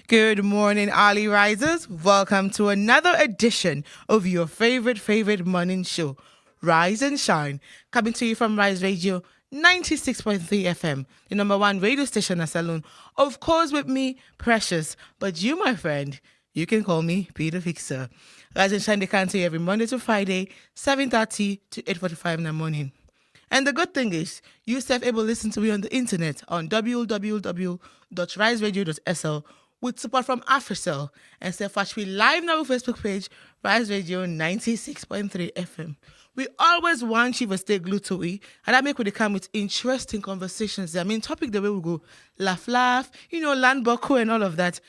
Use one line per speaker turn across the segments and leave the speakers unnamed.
Good morning, early risers. Welcome to another edition of your favorite morning show, Rise and Shine, coming to you from Rise Radio 96.3 FM, the number one radio station in Salon. Of course, with me, Precious, but you, my friend, you can call me Peter Fixer. Rise and Shine, they come to you every Monday to Friday, 7:30 to 8:45 in the morning. And the good thing is, you self able to listen to me on the internet on www.riseradio.sl with support from AfriCell and self watch me live now on Facebook page, Rise Radio 96.3 FM. We always want you to stay glued to it, and that make we come with interesting conversations. I mean, topic the way we go laugh, land buckle and all of that.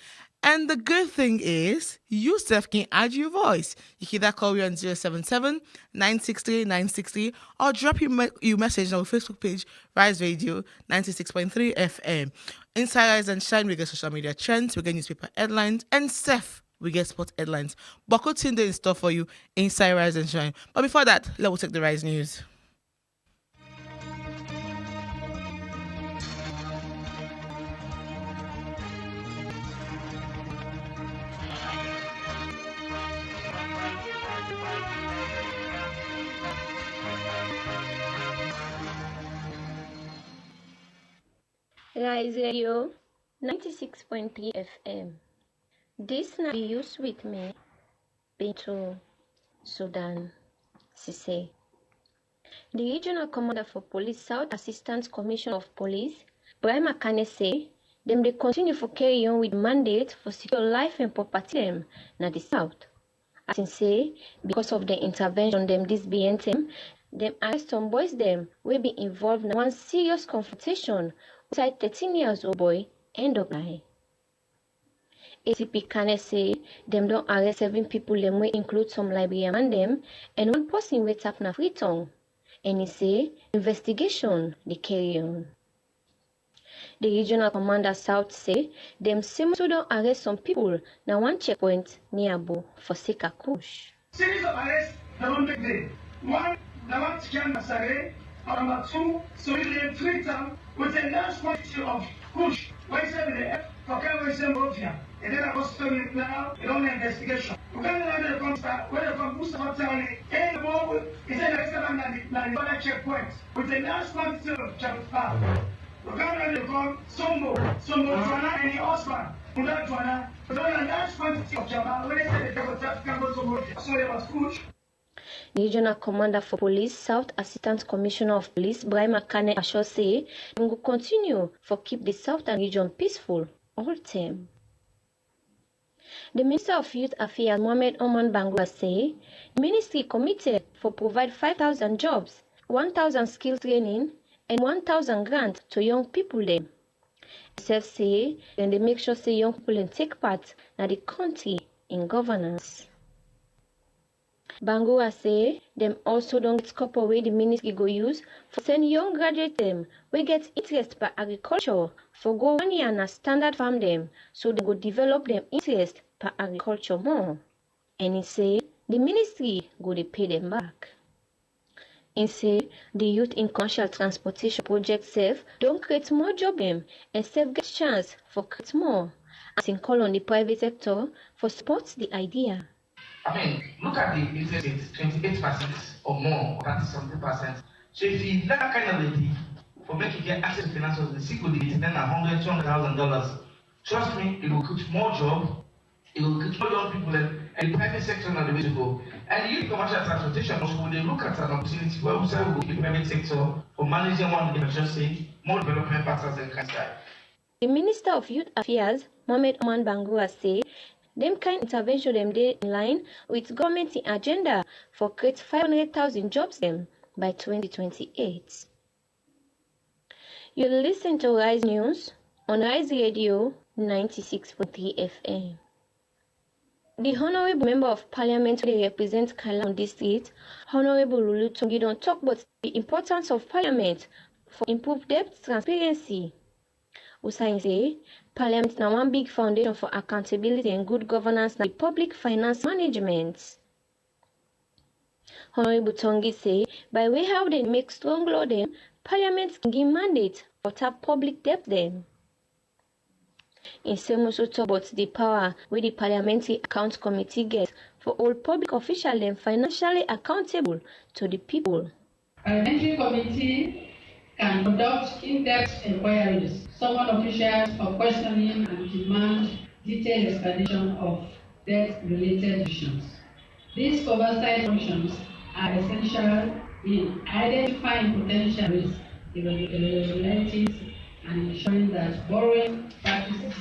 And the good thing is, you self can add your voice. You can either call me on 077-963-963 or drop your message on our Facebook page, Rise Radio 96.3 FM. Inside Rise and Shine, we get social media trends, we get newspaper headlines, and Seth, we get sport headlines. Buckle Tinder in store for you inside Rise and Shine. But before that, let's take the Rise News.
Rise Radio 96.3 FM. This night be used with me, Bintu Sudan Sise. The Regional Commander for Police South Assistant Commissioner of Police, Brian Makane say, them they continue for carry on with mandate for secure life and property them na the South. As in say, because of the intervention them this BNTM, them arrest some boys them will be involved in one serious confrontation outside 13 years old boy end up die. ACP Kane say them don't arrest 7 people them will include some Liberian and them and one person will tap na Freetown. And he say investigation they carry on. The regional commander South say them seem to don't arrest some people na one checkpoint near Abo for Sika Kush.
Series of arrests that one big day. One, the one Tikan Masare, or number 2, Solid Freetown with a large quantity of Kush. Why is there for Kawai Mafia? And then I was studying now, a long investigation. You can't know where the constant, where the Boost of Town, and the ball is an excellent and the checkpoint with a large quantity of Chapter. You can't know the call Sombo, Tuana, and the Osman, Mula Tuana, but a large quantity of Java, when they say the Capital Sombo, so there was Kush.
Regional Commander for Police, South Assistant Commissioner of Police, Brian Makane Asho say, they will continue for keep the Southern region peaceful all time. The Minister of Youth Affairs, Mohamed Oman Bangura say, the ministry committed for provide 5,000 jobs, 1,000 skill training, and 1,000 grants to young people there. Self say, then they make sure say young people take part in the country in governance. Bangura say them also don't get copper way the ministry go use for send young graduate them we get interest by agriculture for go 1 year na standard farm them so they go develop them interest by agriculture more. And he say the ministry go they pay them back. He say the youth in commercial transportation project self don't create more job them and self get chance for create more as in call on the private sector for support the idea.
I mean, look at the interest rate, 28% or more, that is 70%. So if you that kind of lady for making get access to financials, the single digit, then $100,000, $200,000. Trust me, it will create more job, it will create more young people, and the private sector are the way to go. And the youth commercial transportation also, when they look at an opportunity where we say we will the private sector for managing one of the just say more development partners and kind of.
The Minister of Youth Affairs, Mohamed Oman Bangura say, them kind intervention them dey in line with government agenda for create 500,000 jobs them by 2028. You listen to Rise News on Rise Radio 96.3 FM. The Honorable Member of Parliament who represents Kailan District, Honorable Lulu Tongi, don't talk about the importance of Parliament for improved debt transparency. Usain say, Parliament now one big foundation for accountability and good governance in public finance management. Honorable Tongi say, by way how they make strong law them, Parliament can give mandate for tap public debt them. In same also talk about the power where the Parliamentary Account Committee gets for all public officials and financially accountable to the people.
Parliamentary committee can conduct in-depth inquiries, summon officials for questioning and demand detailed explanation of debt-related issues. These oversight functions are essential in identifying potential risks, irregularities, and ensuring that borrowing practices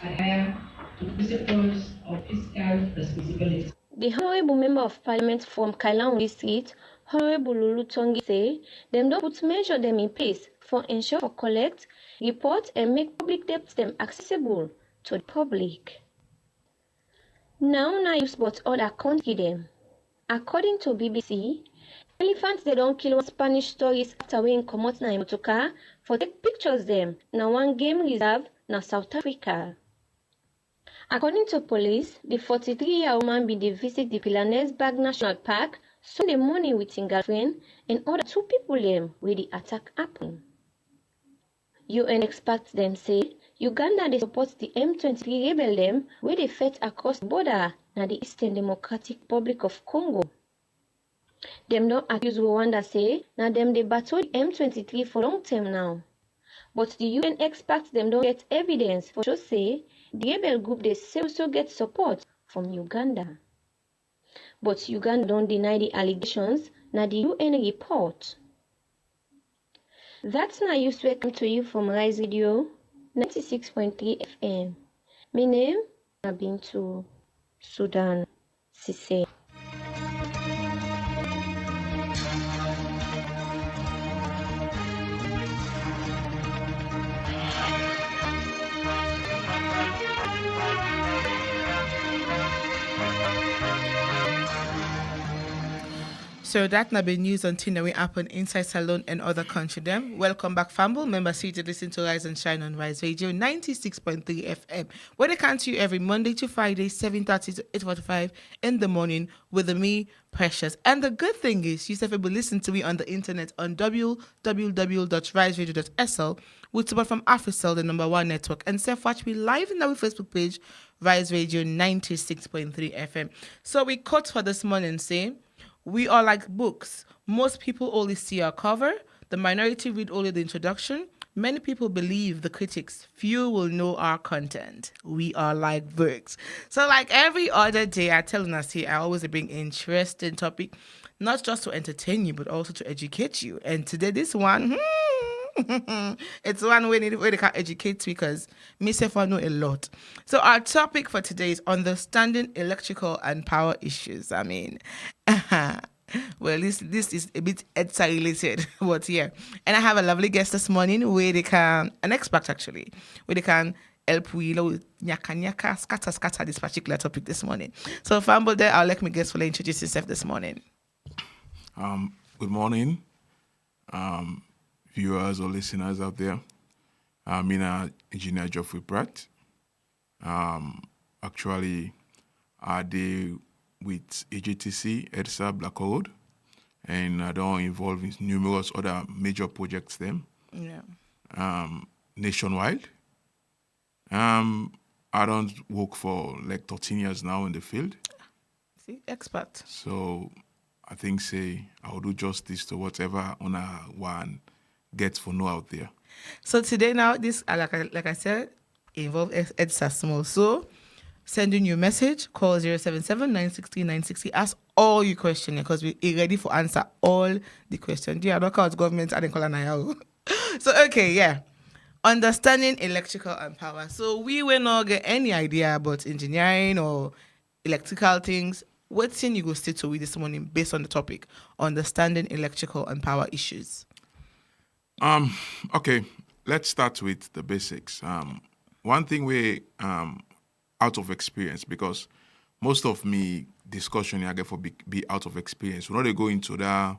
adhere to principles of fiscal responsibility.
The Honourable Member of Parliament from Kailan District, Honourable Lulu Tongi, say them don't put measure them in place for ensure for collect, report and make public debt them accessible to the public. Now use but other country them. According to BBC, elephants they don't kill one Spanish stories after we come out na motorcar for take pictures them na one game reserve na South Africa. According to police, the 43-year-old man been dey visit the Pilanesberg National Park Sunday morning with his girlfriend and other two people them where the attack happened. UN experts them say Uganda they support the M23 rebel them where they fight across the border na the Eastern Democratic Republic of Congo. Them don't accuse Rwanda say na them they battle the M23 for long term now. But the UN experts them don't get evidence for sure say the rebel group they say also get support from Uganda. But Uganda don't deny the allegations na the UN report. That's now used to welcome to you from Rise Radio 96.3 FM. My name is Bintu Sudan Sise.
So that now be news on thing that will happen inside Salon and other country them. Welcome back, family. Remember, see to listen to Rise and Shine on Rise Radio 96.3 FM. Where they come to you every Monday to Friday, 7:30 to 8:45 in the morning with me, Precious. And the good thing is, you will listen to me on the internet on www.riseradio.sl with support from AfriCell, the #1 network, and watch me live in our Facebook page, Rise Radio 96.3 FM. So we quote for this morning say, we are like books. Most people only see our cover. The minority read only the introduction. Many people believe the critics. Few will know our content. We are like books. So like every other day, I tell us here, I always bring interesting topic, not just to entertain you, but also to educate you. And today, this one, it's one way they can educate because myself I know a lot. So our topic for today is understanding electrical and power issues. I mean, well, this is a bit EDSA related, but yeah. And I have a lovely guest this morning where they can, an expert actually, where they can help we nyaka scatter this particular topic this morning. So Famble there, I'll let my guest will introduce himself this morning.
Good morning. Viewers or listeners out there. I'm Engineer Geoffrey Pratt. Actually, I deal with AGTC, EDSA, Black Road, and I don't involve in numerous other major projects them.
Yeah.
Nationwide. I don't work for like 13 years now in the field.
See, expert.
So I think I'll do justice to whatever on one gets for know out there.
So today now, this like I said, involve EDSA small. So sending you a message, call 077-960-960. Ask all your questions because we're ready for answer all the questions. Yeah, I don't call government and call an So okay, yeah. Understanding electrical and power. So we will not get any idea about engineering or electrical things. What thing you go stick to with this morning based on the topic, understanding electrical and power issues?
Okay, let's start with the basics. One thing we out of experience, because most of me discussion I get for be out of experience. We're not they go into the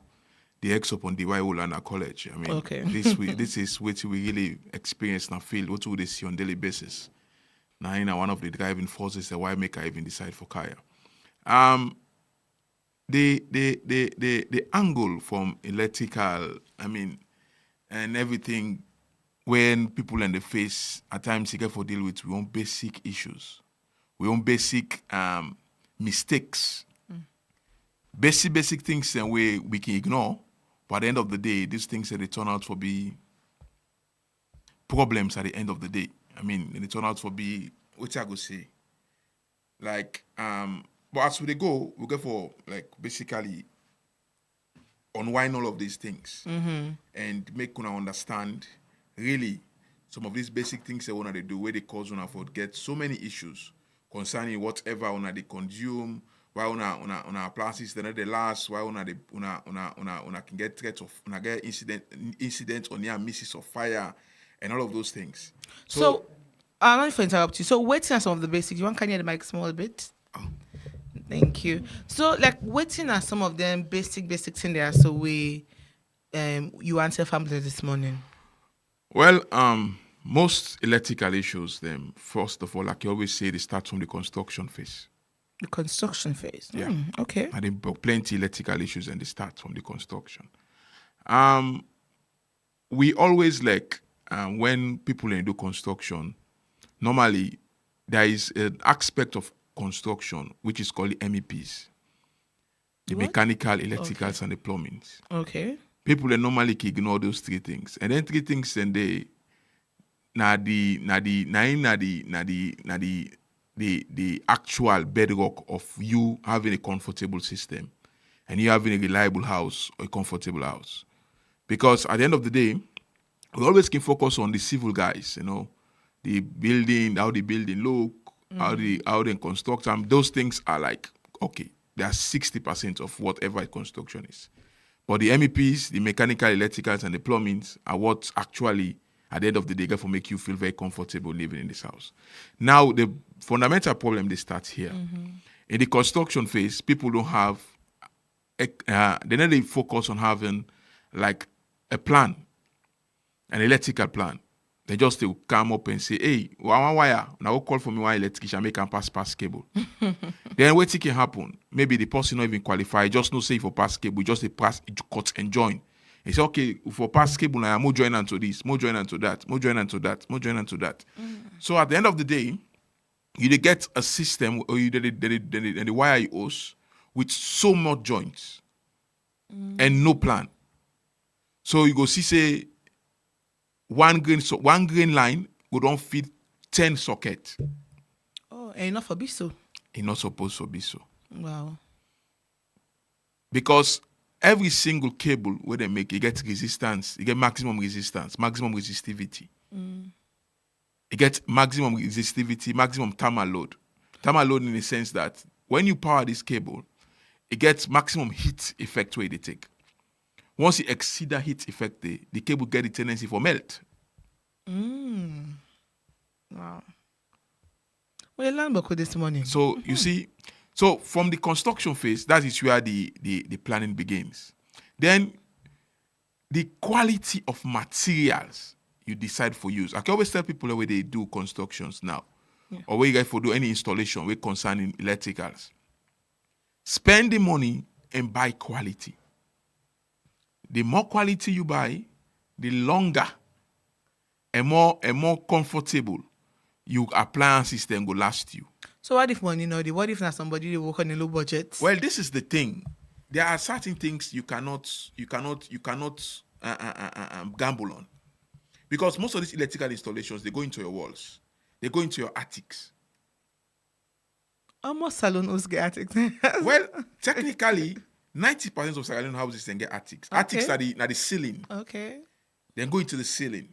exop on the Wulana College. I mean,
okay.
this is what we really experience in the field. What we see on daily basis. Now, one of the driving forces that why make I even decide for Kaya. The angle from electrical, I mean, and everything when people in the face, at times, you get for deal with we own basic issues. We own basic mistakes. Basic things and we can ignore. But at the end of the day, these things they turn out for be problems at the end of the day. I mean, they turn out for be what I go say. Like, but as we go for like basically unwind all of these things and make una understand really some of these basic things they wanna do where they cause una for get so many issues concerning whatever una they consume, why una appliances they last, why una can get threat of una get incident or near misses of fire and all of those things.
So I'm not to interrupt you. So waiting at some of the basics. You want can you hear the mic small bit?
Oh.
Thank you. So like waiting at some of them basic things there. So we you answer family this morning.
Well, most electrical issues, them first of all, like you always say, they start from the construction phase.
The construction phase.
Yeah.
Okay.
And there are plenty electrical issues, and they start from the construction. We always like when people do construction. Normally, there is an aspect of construction which is called the MEPs, the mechanical, electricals, and the plumbings.
Okay.
People normally ignore those three things, and then three things, and they the actual bedrock of you having a comfortable system, and you having a reliable house or a comfortable house. Because at the end of the day, we always can focus on the civil guys, the building, how the building look, how they construct them. Those things are like, okay, they are 60% of whatever construction is. But the MEPs, the mechanical, electricals, and the plumbings are what actually, at the end of the day, for make you feel very comfortable living in this house. Now, the fundamental problem, they start here. In the construction phase, people don't have, they need to focus on having like a plan, an electrical plan. They just come up and say, hey, one wire, now call for me one electrician, make them pass cable. Then what can happen? Maybe the person not even qualify, just no say for pass cable, just a pass, cut and join. He say, okay, for pass cable, now more join onto this, more join onto that, more join onto that, more join onto that. So at the end of the day, you get a system or you the wire you host with so much joints and no plan. So you go see say one green line go don't fit 10 sockets.
Oh, and enough for be so.
It's not supposed to be so.
Wow.
Because every single cable where they make, you get resistance, you get maximum resistance, maximum resistivity. You get maximum resistivity, maximum thermal load. Thermal load in the sense that when you power this cable, it gets maximum heat effect where they take. Once you exceed that heat effect, the cable get a tendency for melt.
Wow. Well, you learned about this morning.
So you see, so from the construction phase, that is where the planning begins. Then the quality of materials you decide for use. I can always tell people where they do constructions now, or where you guys for do any installation with concerning electricals. Spend the money and buy quality. The more quality you buy, the longer and more comfortable your appliance system will last you.
So what if money no? What if not somebody they work on a low budget?
Well, this is the thing. There are certain things you cannot gamble on, because most of these electrical installations they go into your walls, they go into your attics.
Almost salons get attics.
Well, technically, 90% of Sierra Leone houses can get attics.
Okay.
Attics are the ceiling.
Okay.
Then go into the ceiling.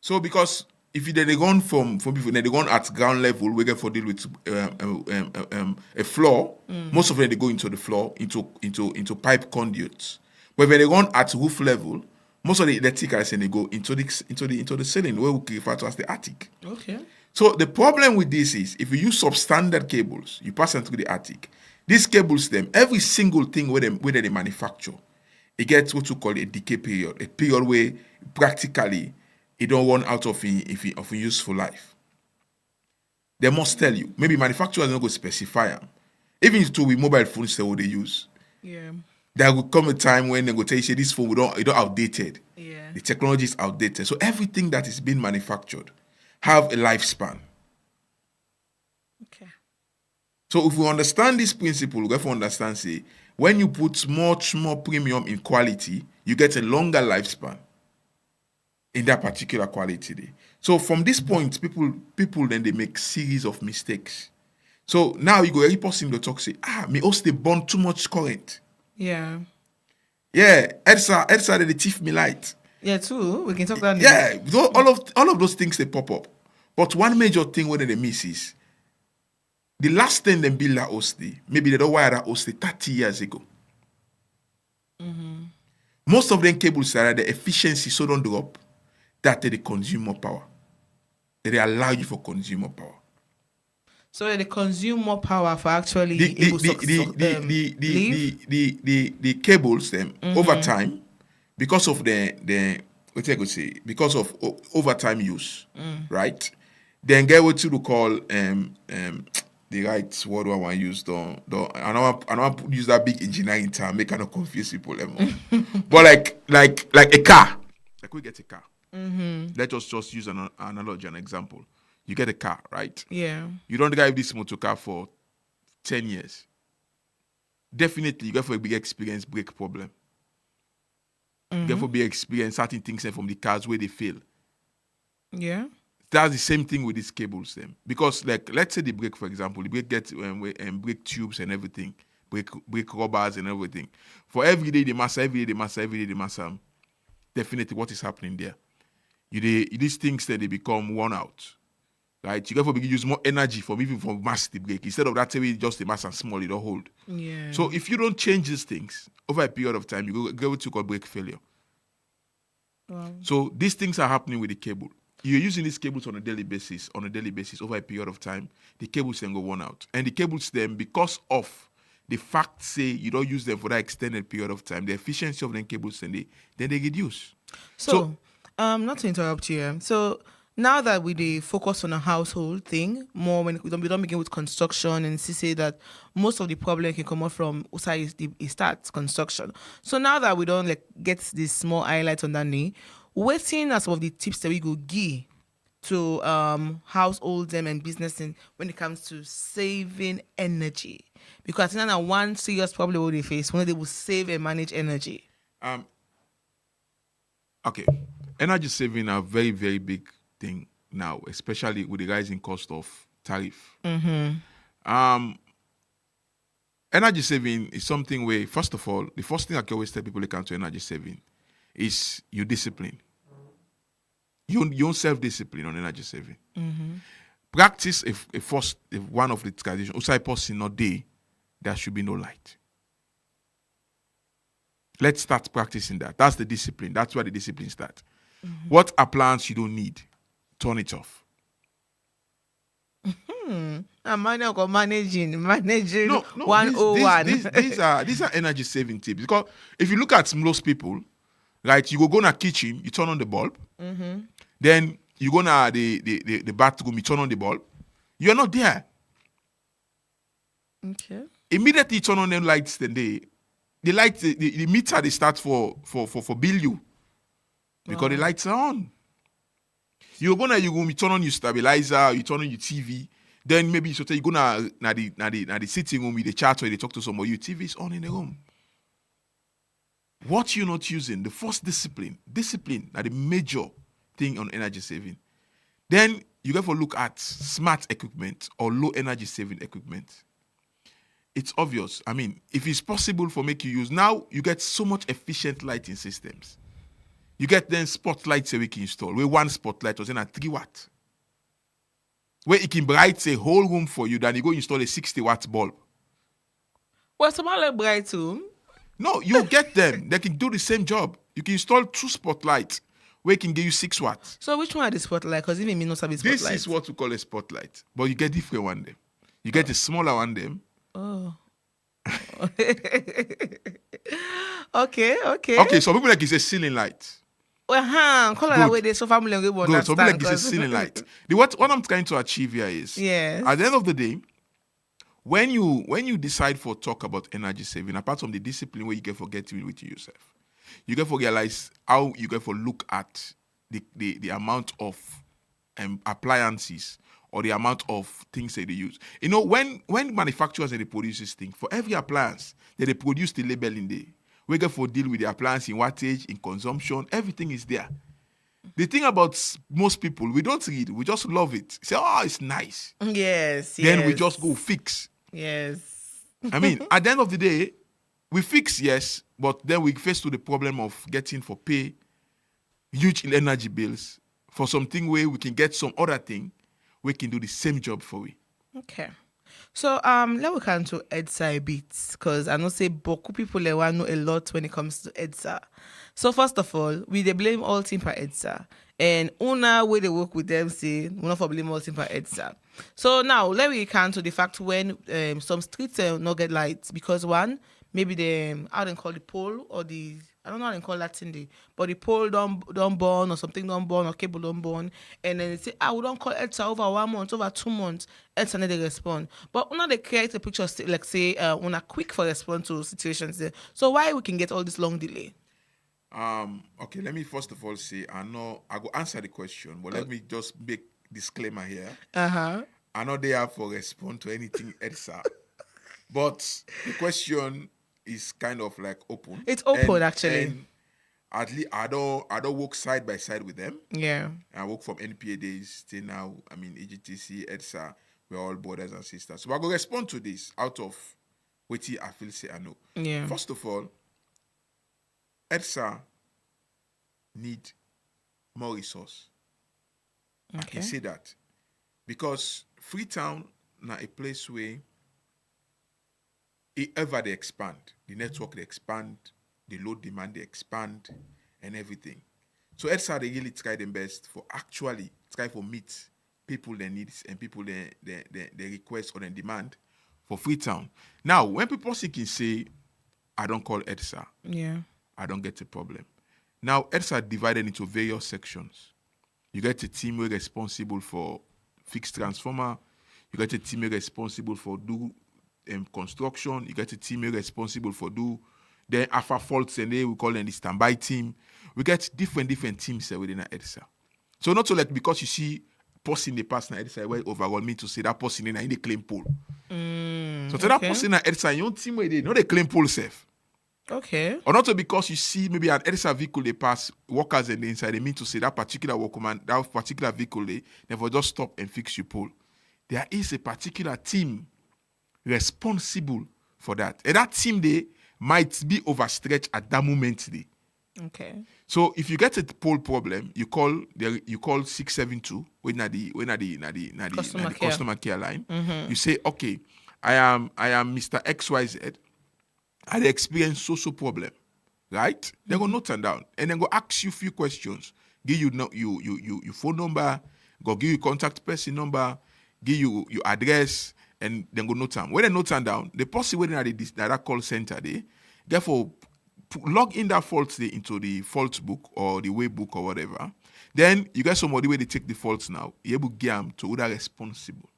So because if they gone from before, they gone at ground level, we get for deal with a floor. Most of them they go into the floor, into pipe conduits. But when they gone at roof level, most of the electricals and they go into the ceiling, where we refer to as the attic.
Okay.
So the problem with this is if you use substandard cables, you pass them through the attic. These cables, every single thing where they manufacture, it gets what you call a decay period, a period where practically it don't run out of a useful life. They must tell you. Maybe manufacturers don't go specify them. Even with mobile phones, they what they use.
Yeah.
There will come a time when they go tell you, this phone it don't outdated.
Yeah.
The technology is outdated. So everything that is being manufactured have a lifespan.
Okay.
So if we understand this principle, we have to understand, say, when you put much more premium in quality, you get a longer lifespan in that particular quality there. So from this point, people then they make series of mistakes. So now you go every person to talk say, me also they burn too much current.
Yeah.
Yeah, Edsa they thief me light.
Yeah, too. We can talk about
Yeah, all of those things they pop up. But one major thing where they miss is the last thing they build that OSD, maybe they don't wire that OSD 30 years ago. Most of them cables that the efficiency so don't drop that they consume more power. They allow you for consume more power.
So they consume more power for actually able to
the cables them over time because of the what I could say because of overtime use, right? Then get what you call the right word I want to use I don't want to use that big engineering term, make kind of confuse people anymore. But like a car, like we get a car. Let us just use an analogy, an example. You get a car, right?
Yeah.
You don't drive this motor car for 10 years. Definitely, you get for a big experience brake problem. You get for big experience certain things from the cars where they fail.
Yeah.
That's the same thing with these cables then. Because like let's say the brake, for example, the brake gets brake tubes and everything, brake rubbers and everything. For every day the mass, definitely what is happening there. These things then they become worn out. Right? You therefore use more energy from mass the brake. Instead of that just the mass and small, it don't hold.
Yeah.
So if you don't change these things over a period of time, you go to called brake failure.
Wow.
So these things are happening with the cable. You're using these cables on a daily basis over a period of time, the cables then go worn out. And the cables then, because of the fact say you don't use them for that extended period of time, the efficiency of them cables then they reduce.
So not to interrupt you. So now that we focus on a household thing more, when we don't begin with construction and say that most of the problem can come out from outside it starts construction. So now that we don't get this small highlight on that knee, we're seeing as some of the tips that we go give to households and business when it comes to saving energy. Because I think that one serious problem what they face when they will save and manage energy.
Okay. Energy saving are very, very big thing now, especially with the rising cost of tariff. Energy saving is something where, first of all, the first thing I can always tell people they come to energy saving is your discipline. Your self-discipline on energy saving. Practice if one of the traditions, outside person not day, there should be no light. Let's start practicing that. That's the discipline. That's where the discipline starts. What appliance you don't need, turn it off.
I'm managing
No,
101.
These are energy saving tips. Because if you look at most people, right, you go in a kitchen, you turn on the bulb, then you go to the bathroom, you turn on the bulb, you're not there.
Okay.
Immediately you turn on them lights, then the lights, the meter they start for bill you. Because the lights are on. You turn on your stabilizer, you turn on your TV, then maybe you go na the sitting room with the chat or they talk to somebody, your TV is on in the room. What you're not using, the first discipline are the major thing on energy saving. Then you have to look at smart equipment or low energy saving equipment. It's obvious. I mean, if it's possible for make you use, now you get so much efficient lighting systems. You get then spotlights that we can install. Where one spotlight was in a 3 watt. Where it can bright a whole room for you, then you go install a 60 watt bulb.
Well, someone like bright too.
No, you get them. They can do the same job. You can install 2 spotlights where it can give you 6 watts.
So which one are the spotlight? Because even me not have a spotlight.
This is what we call a spotlight. But you get different one them. You get a smaller one them.
Oh. Okay.
Okay, so people like it's a ceiling light.
Call it that way. So family will
Good. So people like
understand.
it's a ceiling light. What I'm trying to achieve here is,
Yes.
at the end of the day, when you decide for talk about energy saving, apart from the discipline where you can forget to with yourself, you get to realize how you get to look at the amount of appliances or the amount of things that they use. You know, when manufacturers they produce this thing, for every appliance, they produce the label in there. We get to deal with the appliance in wattage, in consumption, everything is there. The thing about most people, we don't read, we just love it. Say, oh, it's nice.
Yes.
Then we just go fix.
Yes.
I mean, at the end of the day, we fix, yes, but then we face to the problem of getting for pay huge energy bills for something where we can get some other thing, we can do the same job for we.
Okay. So let me come to EDSA a bit, because I know say beaucoup people they want know a lot when it comes to EDSA. So first of all, we they blame all team for EDSA. And una where they work with them say we not for blame all team for EDSA. So now let me come to the fact when some streets not get lights because one, maybe the how they call the pole or the I don't know how they call that thing there, but the pole don't burn or something don't burn or cable don't burn, and then they say, we don't call EDSA over 1 month, over 2 months, EDSA need to respond. But una they create a picture like say una quick for response to situations there. So why we can get all this long delay?
Okay, let me first of all say I go answer the question, but let me just make disclaimer here. I know they have for respond to anything EDSA, but the question is kind of like open.
It's open actually.
And at least I don't work side by side with them.
Yeah.
I work from NPA days till now. I mean EGTC, EDSA, we're all brothers and sisters. So I go respond to this out of what I feel say I know.
Yeah.
First of all, EDSA need more resource.
Okay.
I can say that. Because Freetown na a place where ever they expand, the network they expand, the load demand they expand, and everything. So EDSA they really try their best for actually try for meet people their needs and people their request or their demand for Freetown. Now, when people can say, I don't call EDSA,
Yeah.
I don't get a problem. Now, EDSA divided into various sections. You get a team who responsible for fix transformer. You get a team responsible for do construction. You get a team responsible for do then after faults and we call them the standby team. We get different teams within EDSA. So not so like because you see person in the past na EDSA where overall me to say that person in the claim pool. So to that person in EDSA, your team where they know they claim pool safe.
Okay.
Or not because you see maybe an EDSA vehicle they pass workers and the inside they mean to say that particular workman, that particular vehicle they never just stop and fix your pole. There is a particular team responsible for that. And that team they might be overstretched at that moment they.
Okay.
So if you get a pole problem, you call 672 when the customer care line. You say, okay, I am Mr. XYZ. I experience social problem, right? They go note them down and then go ask you a few questions. Give you your phone number, go give you contact person number, give you your address, and then go note them. When they note them down, the person waiting at that call center, they therefore log in that fault into the fault book or the way book or whatever. Then you get somebody where they take the faults now. You able to get them to who are responsible.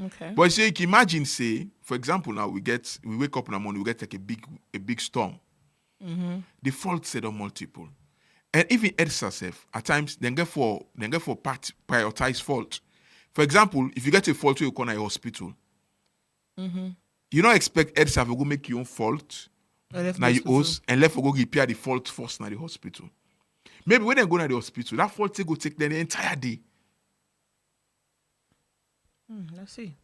Okay.
But you can imagine, say, for example, now we wake up in the morning, we get like a big storm. The faults set on multiple. And even EDSA self, at times, they get for prioritize fault. For example, if you get a fault where you call a hospital, you don't expect EDSA to go make your own fault. Now you host and left for go repair the fault first na the hospital. Maybe when they go to the hospital, that fault go take them the entire day.
Let's see.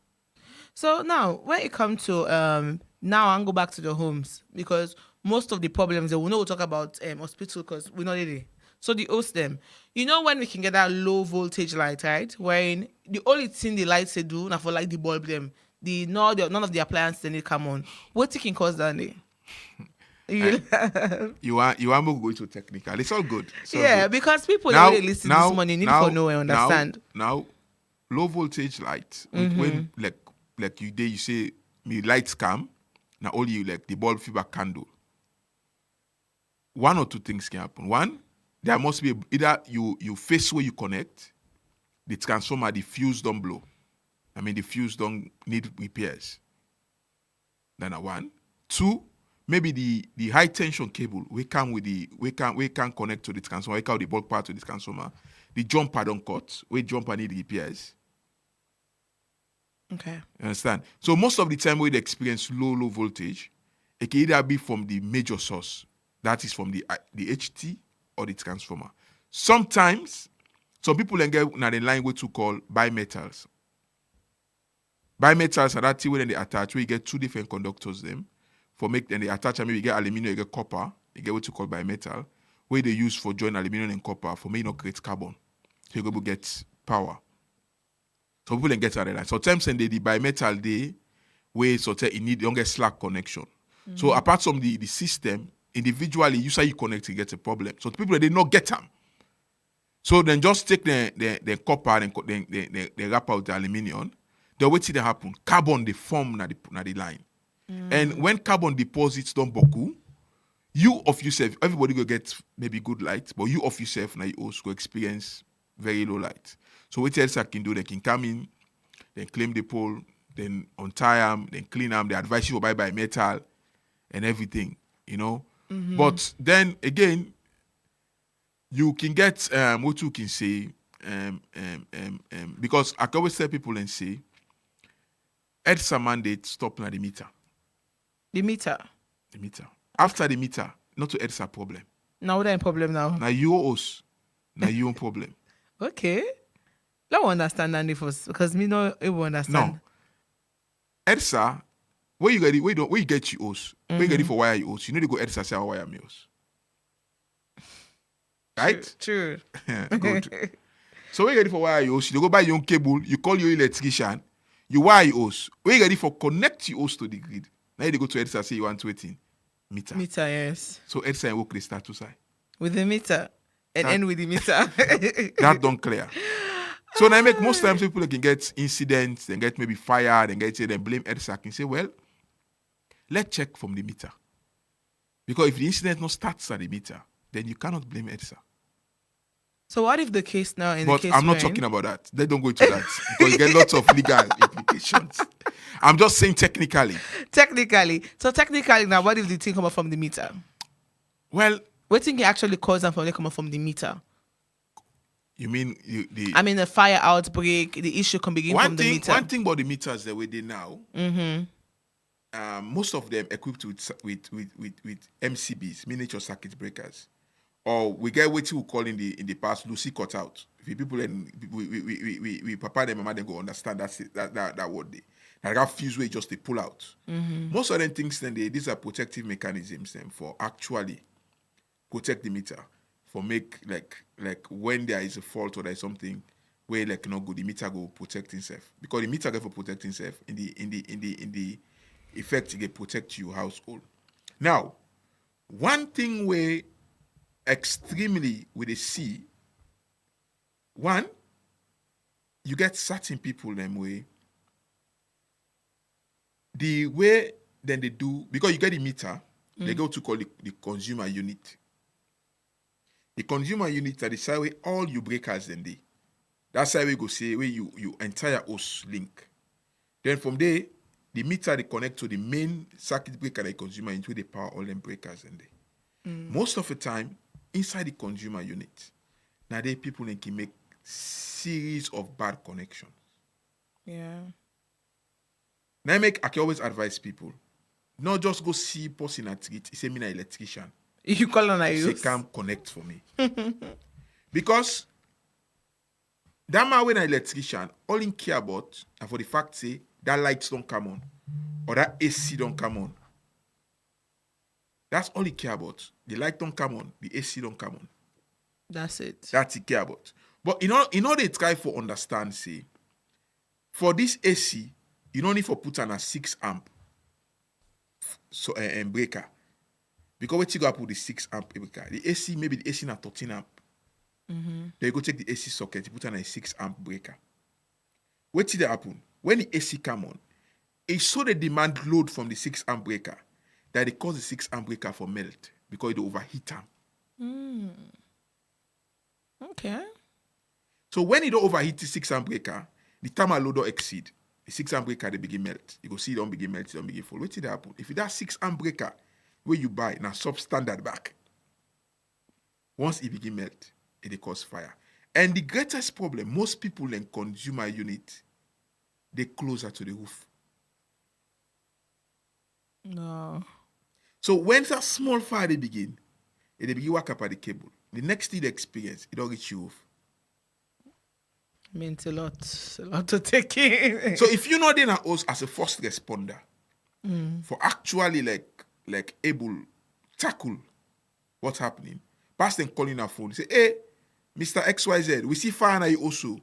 So now, when it comes to now I'll go back to the homes because most of the problems that we know we'll talk about hospital because we're not there. So the host them. You know when we can get that low voltage light, right? When the only thing the lights they do now for like the bulb them, none of the appliances they need come on. What can cause that?
You want me to go to technical. It's all good.
Good. Because people now, already listen this morning need to know and understand.
Now, low voltage light when like you say me lights come now only you like the bulb fiber candle. One or two things can happen. One, there must be either you face where you connect, the transformer, the fuse don't blow. I mean the fuse don't need repairs. Then one. Two, maybe the high tension cable we can connect to the transformer, we can the bulk part to the transformer. The jumper don't cut. We jumper need repairs.
Okay.
You understand? So most of the time we experience low voltage, it can either be from the major source, that is from the HT or the transformer. Sometimes some people then get now the line what to call bimetals. Bimetals are that thing when they attach, where you get two different conductors them. For make then they attach and maybe you get aluminum, you get copper, you get what you call bimetal, where they use for join aluminum and copper for me not create carbon. So you go get power. So people then get out of that. Sometimes when they the bimetal they where so you need you don't get slack connection. So apart from the system, individually you say you connect, you get a problem. So the people they not get them. So then just take the copper and they wrap out the aluminum. The way it happen, carbon they form na the line. And when carbon deposits don't boku, you of yourself, everybody go get maybe good light, but you of yourself now you also go experience very low light. So what else I can do? They can come in, then claim the pole, then untie them, then clean them, they advise you to buy metal and everything, you know. But then again, you can get what you can say, because I can always tell people and say, EDSA mandate stop na the meter.
The meter.
The meter. After the meter, not to EDSA problem.
Now what is problem now?
Now you us. Now you own problem.
Okay. Let me understand that first, because me no even understand.
No. EDSA, where you get it, where you get you us, where you get it for wire you us, you know they go EDSA say wire me us. Right?
True.
Good. So where you get it for wire you us, you go buy your own cable, you call your electrician, you wire you us. Where you get it for connect you us to the grid. Now you go to EDSA say you want to wait meter.
Meter, yes.
So EDSA and work they start to say.
With the meter. And end with the meter.
That don't clear. So now make most times people can get incidents, then get maybe fire, then blame EDSA and say, well, let's check from the meter. Because if the incident not starts at the meter, then you cannot blame EDSA.
So what if the case now in
But
the case
I'm not
when-
talking about that. They don't go into that because you get lots of legal implications. I'm just saying technically.
So technically now, what if the thing come up from the meter?
Well,
What thing can actually cause them from come up from the meter?
you mean
I mean, a fire outbreak, the issue can begin from the meter.
One thing about the meters the way they now, most of them equipped with MCBs, miniature circuit breakers, or we get what we call in the past Lucy cut out. If people and we papa and mama then go understand that word they. Now that fuse way just they pull out. Most of them things then these are protective mechanisms then for actually protect the meter. For make like when there is a fault or there is something where like not good, the meter go protect itself. Because the meter go for protect itself in the effect it protect your household. Now, one thing where extremely with a C, one, you get certain people them way. The way then they do, because you get the meter, they go to call the consumer unit. The consumer unit are the side where all you breakers then they. That's how we go say where you entire host link. Then from there, the meter they connect to the main circuit breaker the consumer unit where they power all them breakers and they. Most of the time, inside the consumer unit, now they people they can make series of bad connections.
Yeah.
Now I can always advise people, not just go see person at street, say me an electrician.
You call on
Say
use.
come connect for me. Because that man when an electrician, all in care about and for the fact say that lights don't come on or that AC don't come on. That's all he care about. The light don't come on, the AC don't come on.
That's it.
That's he care about. But in all they try for understand, say, for this AC, you don't need for put on a 6 amp breaker. Because what you go put the 6 amp breaker, the AC, maybe the AC na 13 amp. Then you go take the AC socket, you put on a 6 amp breaker. What did happen? When the AC come on, it saw the demand load from the 6 amp breaker that it cause the 6 amp breaker for melt because it overheat them.
Okay.
So when it don't overheat the 6 amp breaker, the thermal load don't exceed. The 6 amp breaker they begin melt. You go see it don't begin melt, it don't begin fall. What did happen? If it that 6 amp breaker where you buy now substandard back. Once it begin melt, it dey cause fire. And the greatest problem, most people in consumer unit, they closer to the roof.
No.
So when that small fire they begin work up at the cable. The next thing they experience, it don't reach your roof.
Means a lot to take in.
So if you're not in a house as a first responder, for actually like able tackle what's happening, pass them calling our phone, say, hey, Mr. XYZ, we see fire now also.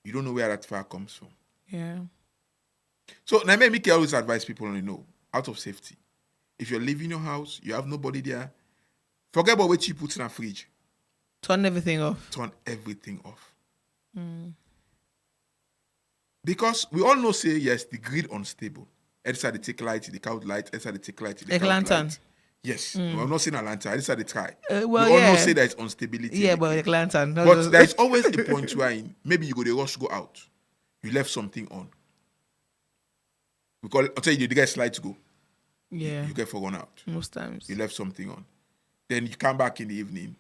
You don't know where that fire comes from.
Yeah.
So now me can always advise people only know, out of safety. If you're leaving your house, you have nobody there, forget about what you put in a fridge.
Turn everything off.
Turn everything off. Because we all know, say, yes, the grid unstable. Elsewhere they take light, they count light, elsewhere they take light, they
Like
count
lantern.
light. Yes. No, I'm not saying a lantern. Elsewhere they try.
Well,
we all know, say, that it's instability.
Yeah, but like lantern.
But there's always a point where maybe you go the rush go out. You left something on. Because I'll tell you, the guys light to go.
Yeah.
You get forgotten out.
Most times.
You left something on. Then you come back in the evening.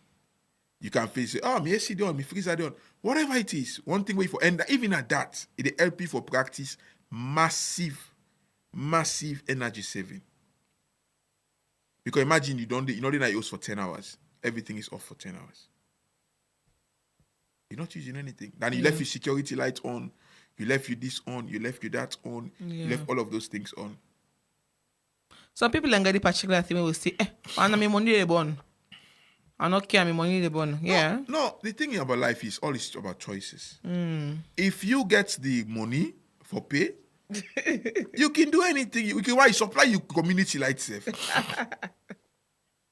You can face it. Oh, me AC on, me freezer on. Whatever it is, one thing wait for. And even at that, it help you for practice massive energy saving. Because imagine you not in a use for 10 hours. Everything is off for 10 hours. You're not using anything. Then you left your security light on. You left you this on. You left you that on. You left all of those things on.
Some people in the particular thing will say, I'm money they born. I'm not care, my money they born. Yeah.
No, the thing about life is all is about choices. If you get the money for pay, you can do anything. You can why supply your community light safe.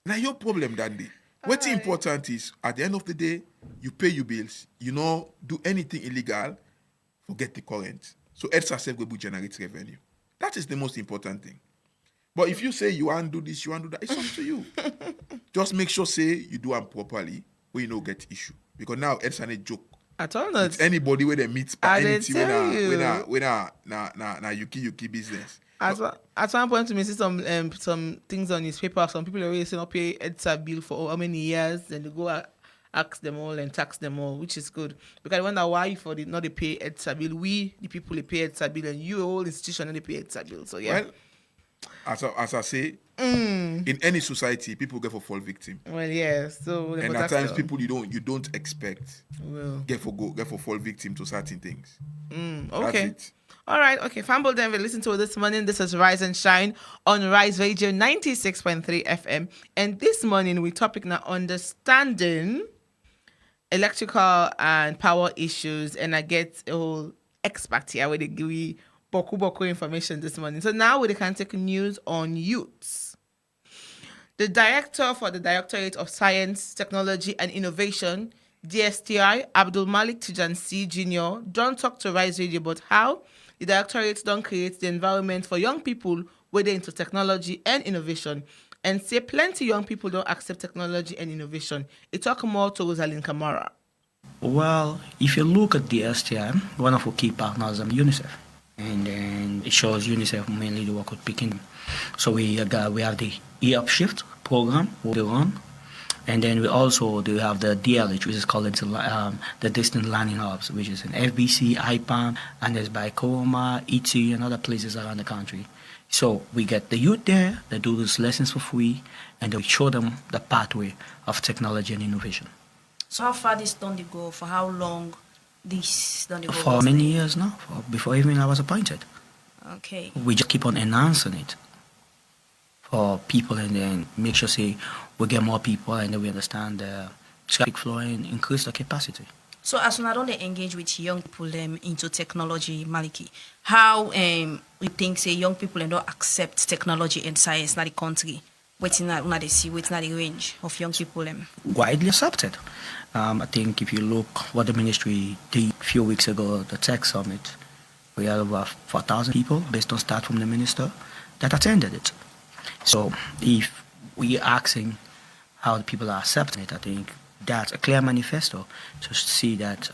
Now your problem that day. What's important is at the end of the day, you pay your bills. You know, do anything illegal, forget the current. So EDSA self will generate revenue. That is the most important thing. But if you say you want to do this, you want to do that, it's up to you. Just make sure say you do them properly, where you don't get issue. Because now it's a joke.
At all not.
It's anybody where they meet
I
anything
tell
when yuki business.
At one point, we see some things on newspaper. Some people always say not pay EDSA bill for how many years, and they go ask them all and tax them all, which is good. Because I wonder why for the not they pay EDSA bill, we the people they pay EDSA bill, and you whole institution they pay EDSA bill. So yeah.
Well, as I say, in any society, people get for fall victim.
Well, yeah. So
and at times, people you don't expect get for fall victim to certain things.
Okay.
That's it.
All right. Okay. Fumble Denver, listen to it this morning. This is Rise and Shine on Rise Radio 96.3 FM. And this morning, we topic now understanding electrical and power issues. And I get a whole expert here where they give me boku information this morning. So now we can take news on youths. The director for the Directorate of Science, Technology and Innovation, DSTI, Abdul Malik Tijansi Jr., don't talk to Rise Radio about how the Directorate don't create the environment for young people whether into technology and innovation, and say plenty young people don't accept technology and innovation. It talk more to Rosalind Kamara.
Well, if you look at the STI, one of our key partners is UNICEF. And then it shows UNICEF mainly the work with Peking. So we have the e-upshift program we run, and then we also do have the DLH, which is called the Distant Learning Hubs, which is in FBC, IPAM, and there's by Koroma, ET, and other places around the country. So we get the youth there, they do these lessons for free, and we show them the pathway of technology and innovation.
So how far this done they go? For how long? This done they go?
For many years now, before even I was appointed.
Okay.
We just keep on enhancing it for people, and then make sure say we get more people, and then we understand the traffic flow and increase the capacity.
So as soon as they engage with young people into technology, Maliki, how we think say young people don't accept technology and science in the country? Waiting at they see, waiting at the range of young people
widely accepted. I think if you look what the ministry did a few weeks ago, the tech summit, we had over 4,000 people based on stats from the minister that attended it. So if we are asking how the people are accepting it, I think that's a clear manifesto to see that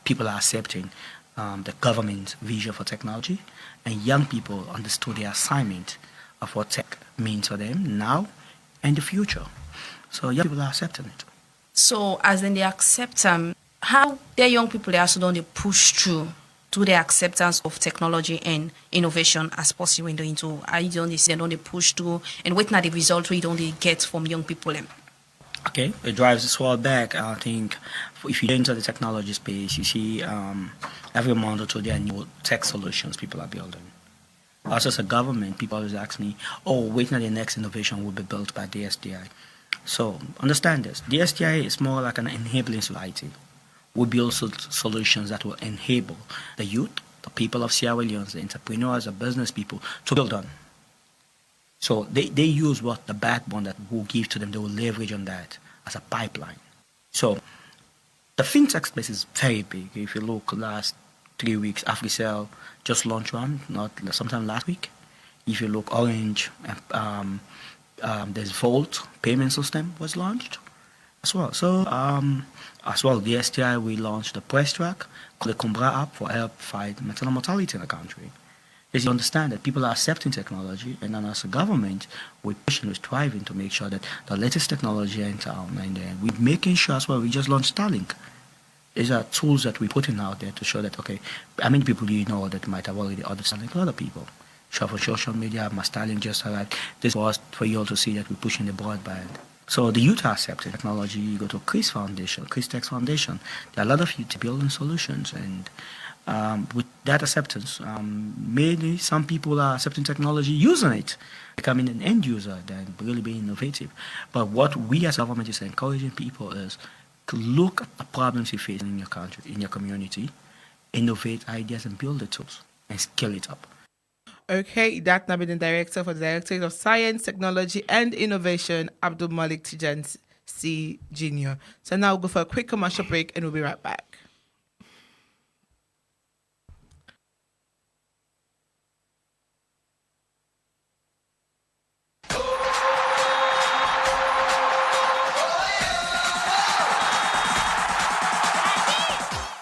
people are accepting the government's vision for technology, and young people understood their assignment of what tech means for them now and the future. So young people are accepting it.
So as in they accept how their young people they also don't they push through to the acceptance of technology and innovation as possible into I don't see don't they push through and wait now the result we don't they get from young people them.
Okay, it drives this world back. I think if you get into the technology space, you see every month or two there are new tech solutions people are building. Also, as a government, people always ask me, "Oh, wait, now the next innovation will be built by the SDI." So understand this: the SDI is more like an enabling society. We build solutions that will enable the youth, the people of Sierra Leone, the entrepreneurs, the business people to build on. So they use what the backbone that we'll give to them, they will leverage on that as a pipeline. So the fintech space is very big. If you look last 3 weeks, AfriCell just launched one, not sometime last week. If you look Orange, there's Volt payment system was launched as well. So as well, the STI, we launched the Press Track, the Cumbra app for help fight maternal mortality in the country. Is you understand that people are accepting technology, and then as a government, we're pushing, we're striving to make sure that the latest technology in town, and we're making sure as well. We just launched Starlink. These are tools that we're putting out there to show that, okay, how many people do you know that might have already ordered Starlink? A lot of people. Show for social media, my Starlink just arrived. This was for you all to see that we're pushing the broadband. So the youth are accepting technology. You go to Chris Foundation, Chris Tech's Foundation. There are a lot of youth building solutions, and with that acceptance, mainly some people are accepting technology, using it, becoming an end user, then really being innovative. But what we as government is encouraging people is to look at the problems you face in your country, in your community, innovate ideas and build the tools and scale it up.
Okay, that now been the director for the Directorate of Science, Technology and Innovation, Abdul Malik Tijan C. Jr. So now we'll go for a quick commercial break and we'll be right back.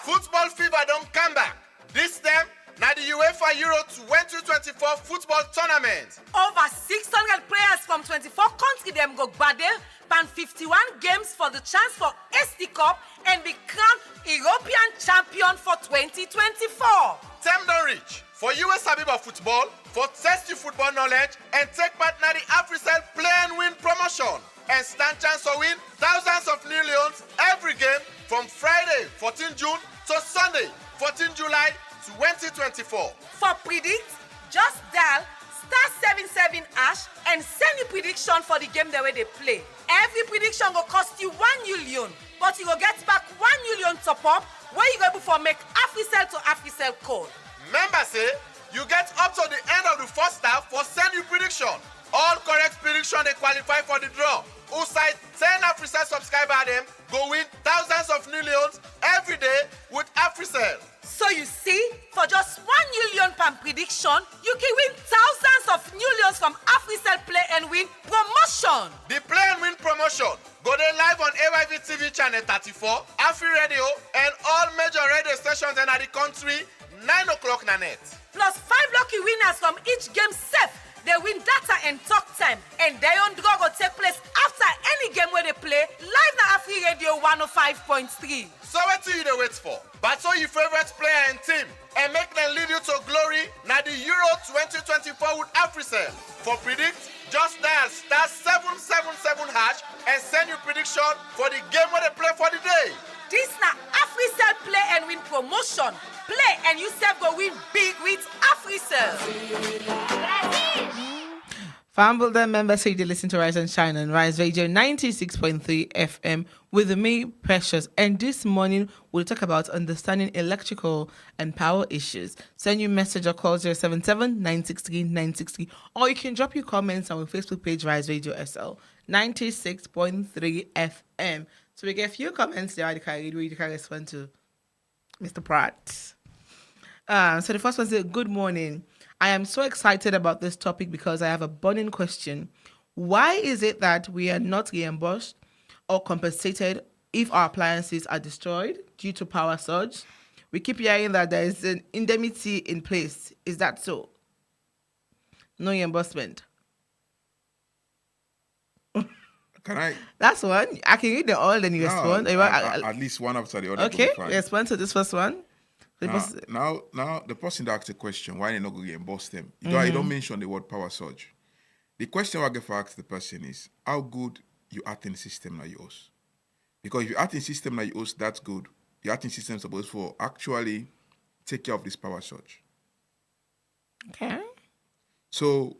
Football fever don't come back. This time, now the UEFA Euro 2024 football tournament.
Over 600 players from 24 countries them go gbade, pan 51 games for the chance for SD Cup and be crowned European champion for 2024.
Time don't reach for US Abiba football, for test your football knowledge and take part in the AfriCell Play and Win promotion and stand chance to win thousands of millions every game from Friday 14 June to Sunday 14 July 2024.
For predict, just dial *77# and send your prediction for the game the way they play. Every prediction will cost you 1 million, but you will get back 1 million top up where you go able for make AfriCell to AfriCell code.
Remember say, you get up to the end of the first half for send your prediction. All correct prediction they qualify for the draw. Who side 10 AfriCell subscriber them go win thousands of millions every day with AfriCell.
So you see, for just 1 million per prediction, you can win thousands of millions from AfriCell Play and Win promotion.
The Play and Win promotion go there live on AYV TV channel 34, Afri Radio, and all major radio stations in the country, 9 o'clock na net.
Plus 5 lucky winners from each game set. They win data and talk time, and their own draw will take place after any game where they play live na Afri Radio 105.3.
So what do you wait for? But so your favorite player and team and make them lead you to glory na the Euro 2024 with AfriCell. For predict, just dial *777# and send your prediction for the game where they play for the day.
This na AfriCell Play and Win promotion. Play and you self go win big with AfriCell.
Fambolden members say they listen to RiseNShine on Rise Radio 96.3 FM with me, Precious. And this morning, we'll talk about understanding electrical and power issues. Send your message or call 077-963-963. Or you can drop your comments on our Facebook page, Rise Radio SL 96.3 FM. So we get a few comments there you can respond to Mr. Pratt. So the first one says, good morning. I am so excited about this topic because I have a burning question. Why is it that we are not reimbursed or compensated if our appliances are destroyed due to power surge? We keep hearing that there is an indemnity in place. Is that so? No reimbursement.
Can I?
That's one. I can read them all, then you respond.
At least one after the other.
Okay,
fine.
respond to this first one.
Now, the person that asked the question, why they not going to reimburse them? You don't mention the word power surge. The question I get for ask the person is, how good you acting system like yours? Because if you acting system like yours, that's good. Your acting system is supposed to actually take care of this power surge.
Okay.
So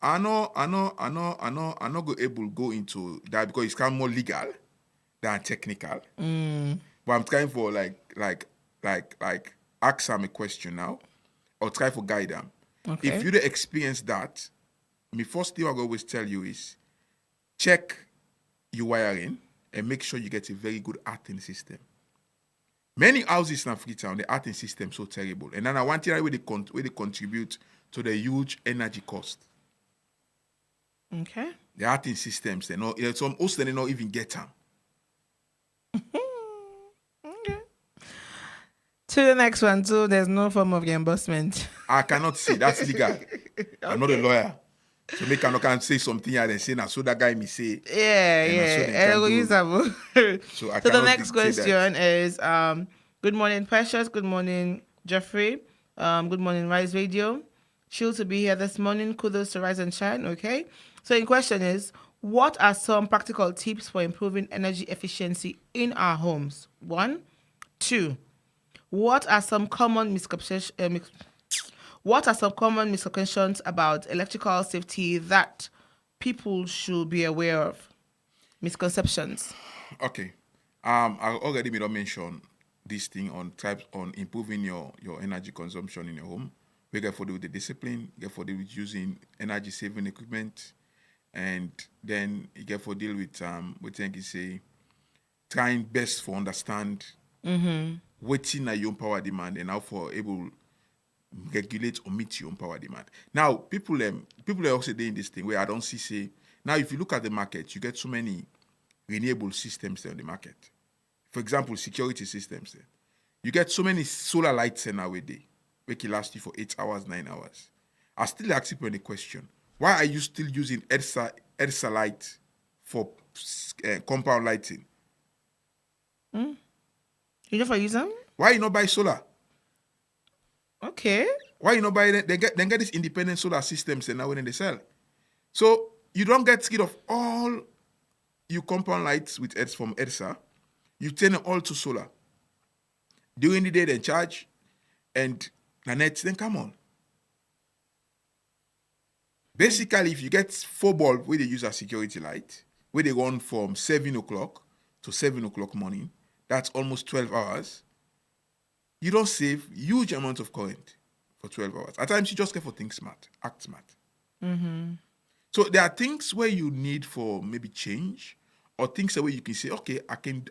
I know go able to go into that because it's kind of more legal than technical. But I'm trying for like ask them a question now, or try for guide them.
Okay.
If you don't experience that, my first thing I always tell you is check your wiring and make sure you get a very good earthing system. Many houses in Freetown, the earthing system so terrible, and then I want to where they contribute to the huge energy cost.
Okay.
The earthing systems, some most they not even get them.
Okay. To the next one, too, there's no form of reimbursement.
I cannot say that's legal. Okay. I'm not a lawyer. So they cannot say something and then say, now so that guy me say.
Yeah. So the next question is, good morning, Precious. Good morning, Geoffrey. Good morning, Rise Radio. Chill to be here this morning. Kudos to RiseNShine. Okay. So the question is, what are some practical tips for improving energy efficiency in our homes? 1, 2. What are some common misconceptions about electrical safety that people should be aware of? Misconceptions.
Okay. I already made a mention this thing on improving your energy consumption in your home. We get for do with the discipline, get for deal with using energy saving equipment, and then you get for deal with trying best for understand waiting at your own power demand and how for able regulate or meet your own power demand. Now, people are also doing this thing where I don't see now if you look at the market, you get so many renewable systems there on the market. For example, security systems there. You get so many solar lights nowadays, which can last you for 8 hours, 9 hours. I still ask you the question, why are you still using ERSA light for compound lighting?
You never use them?
Why you not buy solar?
Okay.
Why you not buy it? They get these independent solar systems and now when they sell. So you don't get rid of all your compound lights with from ERSA. You turn them all to solar. During the day they charge and the net then come on. Basically, if you get 4 bulbs where they use a security light, where they run from 7 o'clock to 7 o'clock morning, that's almost 12 hours. You don't save huge amount of current for 12 hours. At times, you just get for think smart, act smart. So there are things where you need for maybe change, or things where you can say, okay, I can.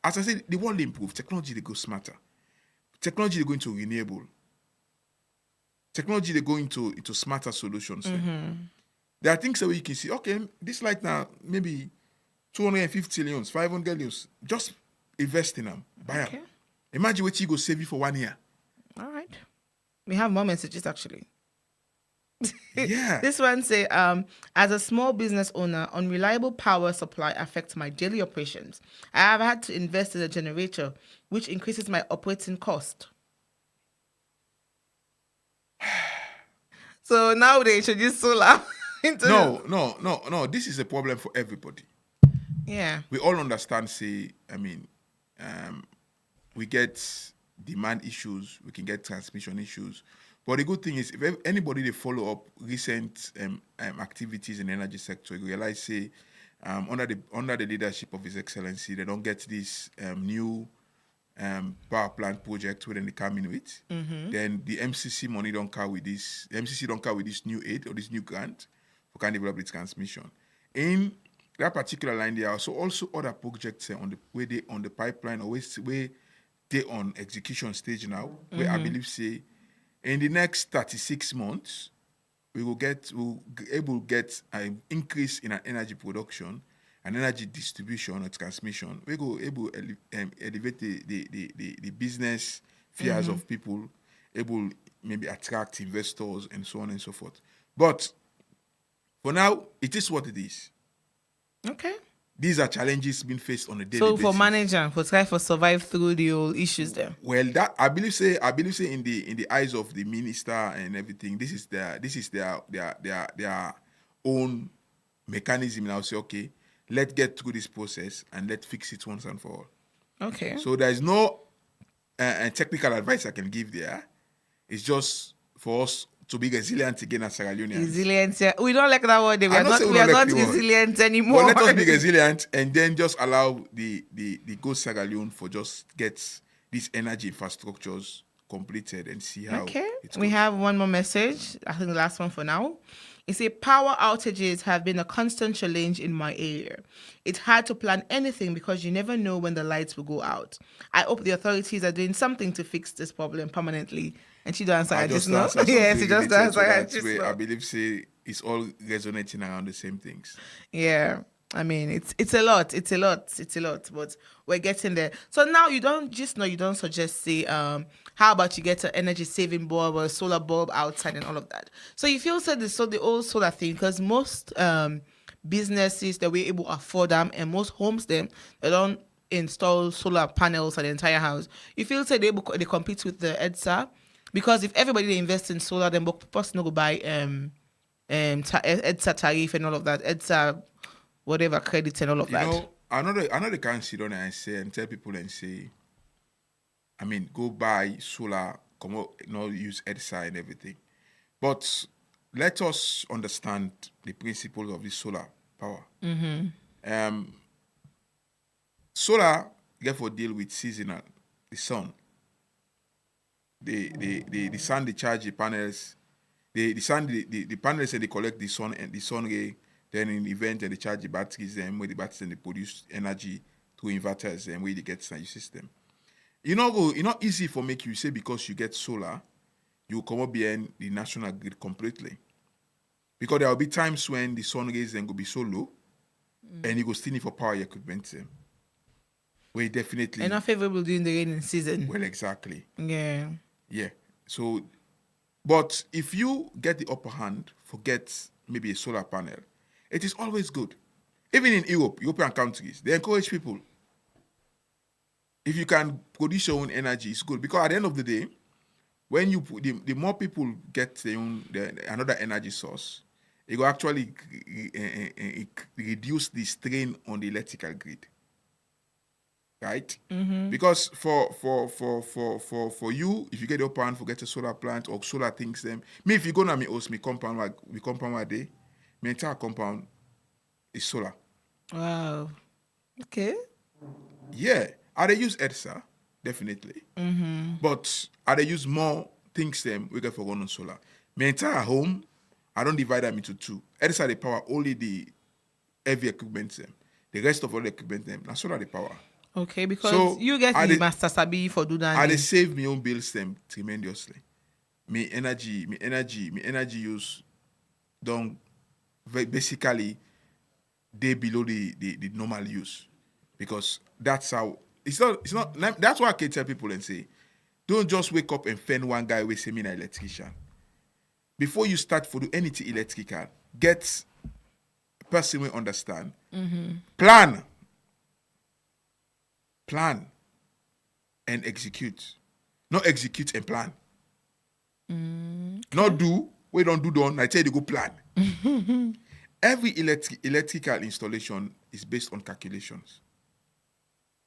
As I said, the world improve. Technology they go smarter. Technology they go into renewable. Technology they go into smarter solutions. There are things where you can see, okay, this light now maybe 250 millions, 500 millions. Just invest in them, buy them. Okay. Imagine what you go save you for 1 year.
All right. We have more messages actually.
Yeah.
This one say, as a small business owner, unreliable power supply affects my daily operations. I have had to invest in a generator, which increases my operating cost. So now they introduce solar.
No. This is a problem for everybody.
Yeah.
We all understand, we get demand issues, we can get transmission issues. But the good thing is, if anybody they follow up recent activities in the energy sector, you realize, under the leadership of His Excellency, they don't get this new power plant project where they come in with. Then the MCC money don't come with this. The MCC don't come with this new aid or this new grant for can develop its transmission. In that particular line, there are also other projects on the pipeline, or where they on execution stage now, where I believe in the next 36 months, we'll able to get an increase in our energy production and energy distribution or transmission. We go able to elevate the business fears of people, able maybe attract investors and so on and so forth. But for now, it is what it is.
Okay.
These are challenges being faced on a daily
So
basis.
for manager, for try for survive through the whole issues there.
Well, that I believe say in the eyes of the minister and everything, this is their own mechanism. Now say, okay, let's get through this process and let's fix it once and for all.
Okay.
So there is no technical advice I can give there. It's just for us to be resilient again as Sierra Leoneans.
Resilient. Yeah. We don't like that word. We are not resilient anymore.
But let us be resilient and then just allow the good Sierra Leone for just get these energy infrastructures completed and see how.
Okay.
It
We
goes.
have one more message. I think the last one for now. It says power outages have been a constant challenge in my area. It's hard to plan anything because you never know when the lights will go out. I hope the authorities are doing something to fix this problem permanently. And she don't answer. I just know. Yes, she just answer.
I believe say it's all resonating around the same things.
Yeah. I mean, it's a lot. It's a lot. But we're getting there. So now you don't suggest say, how about you get an energy saving bulb or a solar bulb outside and all of that. So you feel said the old solar thing, because most businesses that we're able to afford them and most homes they don't install solar panels on the entire house. You feel say they compete with the EDSA, because if everybody they invest in solar, then person go buy EDSA tariff and all of that, EDSA whatever credits and all of that.
Another can sit down and say and tell people and say, I mean, go buy solar, come out, use EDSA and everything. But let us understand the principles of this solar power. Solar, therefore, deal with seasonal, the sun. The sun, they charge the panels. The panels, they collect the sun and the sun ray. Then in the event, they charge the batteries, and where the batteries and they produce energy through inverters, and where they get to your system. Not easy for make you say because you get solar, you come up behind the national grid completely. Because there will be times when the sun rays then go be so low, and you go still need for power equipment. Where definitely
and not favorable during the rainy season.
Well, exactly.
Yeah.
So, but if you get the upper hand, forget maybe a solar panel, it is always good. Even in European countries, they encourage people. If you can produce your own energy, it's good. Because at the end of the day, when you put the more people get another energy source, it will actually reduce the strain on the electrical grid. Right? Because for you, if you get the upper hand, forget a solar plant or solar things, then if you go to my house, my compound one day, my entire compound is solar.
Wow. Okay.
Yeah. I use EDSA, definitely. But I use more things them we get for run on solar. My entire home, I don't divide them into two. EDSA the power only the heavy equipment them. The rest of all the equipment them, now solar the power.
Okay, because you get the master sabi for do that.
I save my own bills them tremendously. My energy use don't basically they below the normal use, because that's how it's not that's why I can tell people and say, don't just wake up and find one guy with say me an electrician. Before you start for do anything electrical, get a person will understand. Plan and execute. Not execute and plan. Not do, we don't do done. I tell you to go plan. Every electrical installation is based on calculations.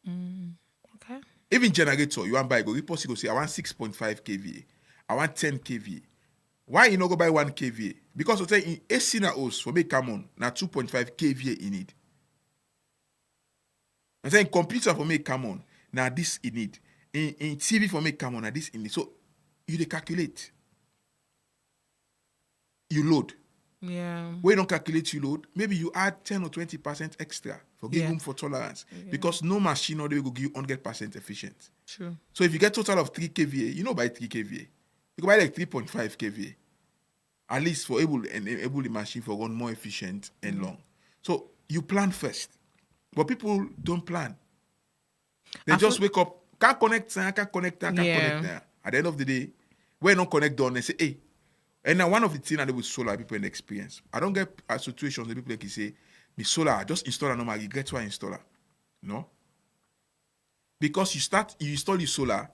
Okay.
Even generator, you want buy, go report, you go say, I want 6.5 kVA. I want 10 kVA. Why you not go buy 1 kVA? Because you say in AC na house for me come on, now 2.5 kVA you need. I'm saying computer for me come on, now this you need. In TV for me come on, now this you need. So you dey calculate. You load.
Yeah.
When you don't calculate you load, maybe you add 10 or 20% extra for give room for tolerance. Yeah. Because no machine or they will give you 100% efficient.
True.
So if you get total of 3 kVA, you know buy 3 kVA. You can buy like 3.5 kVA. At least for enable the machine for run more efficient and long. So you plan first. But people don't plan. They just wake up, can't connect there. At the end of the day, when not connect on, they say, hey. And now one of the things that with solar people in experience, I don't get situations where people like say, the solar, just install a normal, you get to an installer. No? Because you install the solar,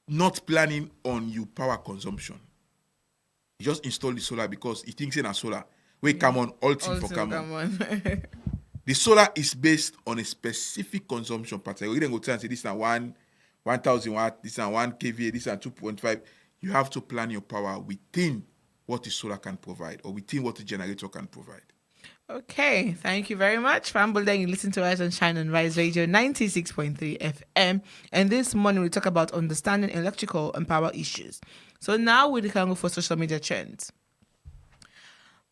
not planning on your power consumption. You just install the solar because it thinks in a solar. We come on, all thing for come on. The solar is based on a specific consumption pattern. We didn't go tell and say this is 1,000 watt, this is 1 kVA, this is 2.5. You have to plan your power within what the solar can provide or within what the generator can provide.
Okay, thank you very much. Famble, then you listen to RiseNShine on Rise Radio 96.3 FM. And this morning we talk about understanding electrical and power issues. So now we can go for social media trends.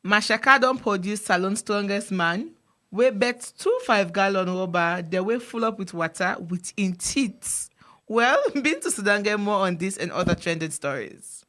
Mashaka don't produce salon strongest man. We bet 2 5-gallon rubber, they will full up with water within teeth. Well, been to Sudan, get more on this and other trended stories.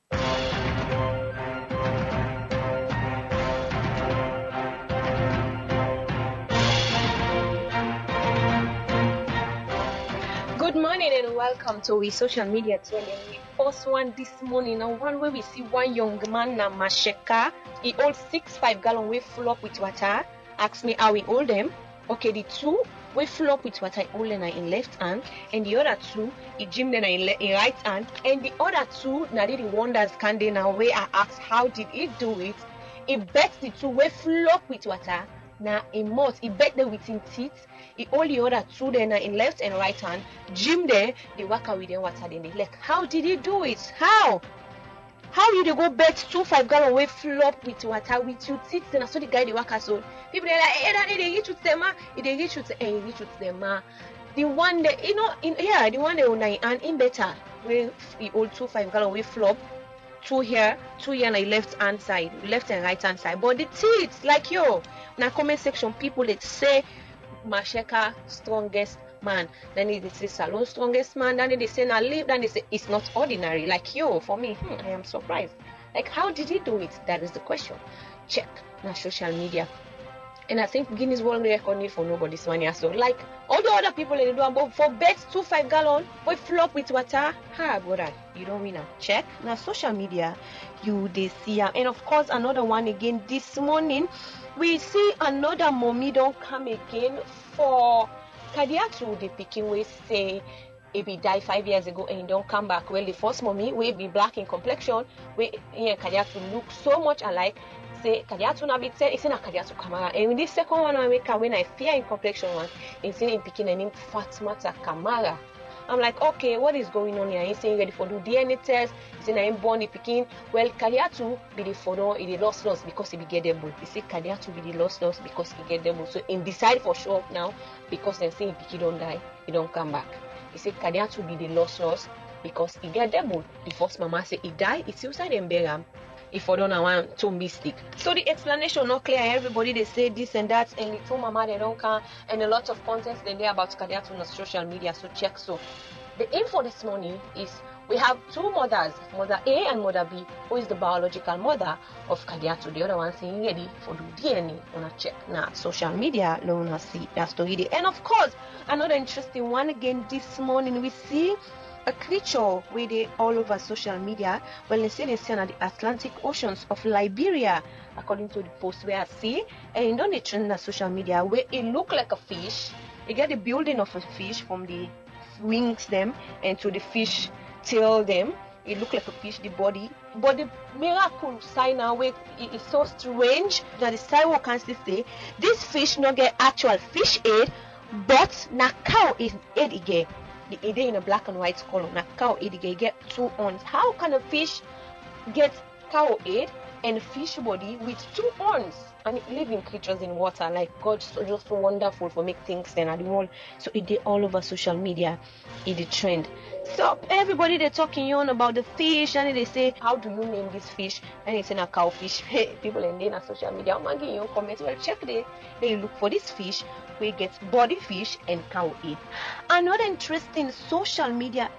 Good morning and welcome to we social media trending. We first one this morning, now one where we see one young man named Masheka. He holds 6 5-gallon we full up with water. Ask me how we hold them. Okay, the 2 we full up with water, hold them in left hand, and the other 2 he gym them in right hand, and the other 2 now the wonders can they now where I asked how did he do it? He bet the 2 we full up with water. Now he must he bet them within teeth. He hold the other 2 then in left and right hand. Gym there, they work out with them water then they like. How did he do it? How you dey go bet 2 5-gallon wey full up with water with your teeth? Then I saw the guy dey work so. People dey like, hey, that dey reach with them, he dey reach with them, The one that the one that on and in better wey he hold 2 5-gallon wey full up. 2 here on the left and right hand side. But the teeth, like yo, in the comment section, people that say Masheka strongest man, then they say salon strongest man, then they say now live, then they say it's not ordinary. Like yo, for me, I am surprised. Like how did he do it? That is the question. Check na social media. And I think Guinness World Record for nobody's money as well. Like all the other people they do about for bet 2 5-gallon, boy flop with water. Brother, you don't win. Check now social media. You they see and of course another one again this morning. We see another mommy don't come again for Kadiatu. The picking we say he be died 5 years ago and he don't come back. Well, the first mommy will be black in complexion. We Kadiatu look so much alike. Say Kadiatu na bit say it's na Kadiatu Kamara. And this second one when I fear in complexion one, it's saying picking a name Fatmata Kamara. I'm like, okay, what is going on here? He's saying ready for do DNA test. He's saying I'm born the picking. Well, Kadiatu be the photo, he lost because he be get double. He say Kadiatu be the lost because he get double. So him decide for sure now because they say he don't die, he don't come back. He say Kadiatu be the lost because he get double. The first mama say he die, it's suicide and bury him. If I don't want to mistake. So the explanation not clear. Everybody they say this and that, and the two mama they don't come, and a lot of content then there about Kadiatu on social media. So check. So the info this morning is we have 2 mothers, mother A and mother B, who is the biological mother of Kadiatu. The other one saying ready for the DNA on a check. Now social media no see that story there. And of course another interesting one again this morning we see a creature where they all over social media. Well, they say at the Atlantic Oceans of Liberia, according to the post where I see, and on the trend on social media where it look like a fish. You get the building of a fish from the wings them and to the fish tail them. It look like a fish, the body. But the miracle sign now where it is so strange that the sidewalk can still say this fish not get actual fish aid, but na cow is aid again. The idea in a black and white color. Now cow aid get 2 horns. How can a fish get cow aid and fish body with 2 horns? And living creatures in water, like God so just so wonderful for make things then at the wall. So it did all over social media. It did trend. So everybody they're talking on about the fish and they say, how do you name this fish? And it's in a cowfish. Hey, people in there on social media, I'm giving you comments. Well, check there. They look for this fish where it gets body fish and cow aid. Another interesting social media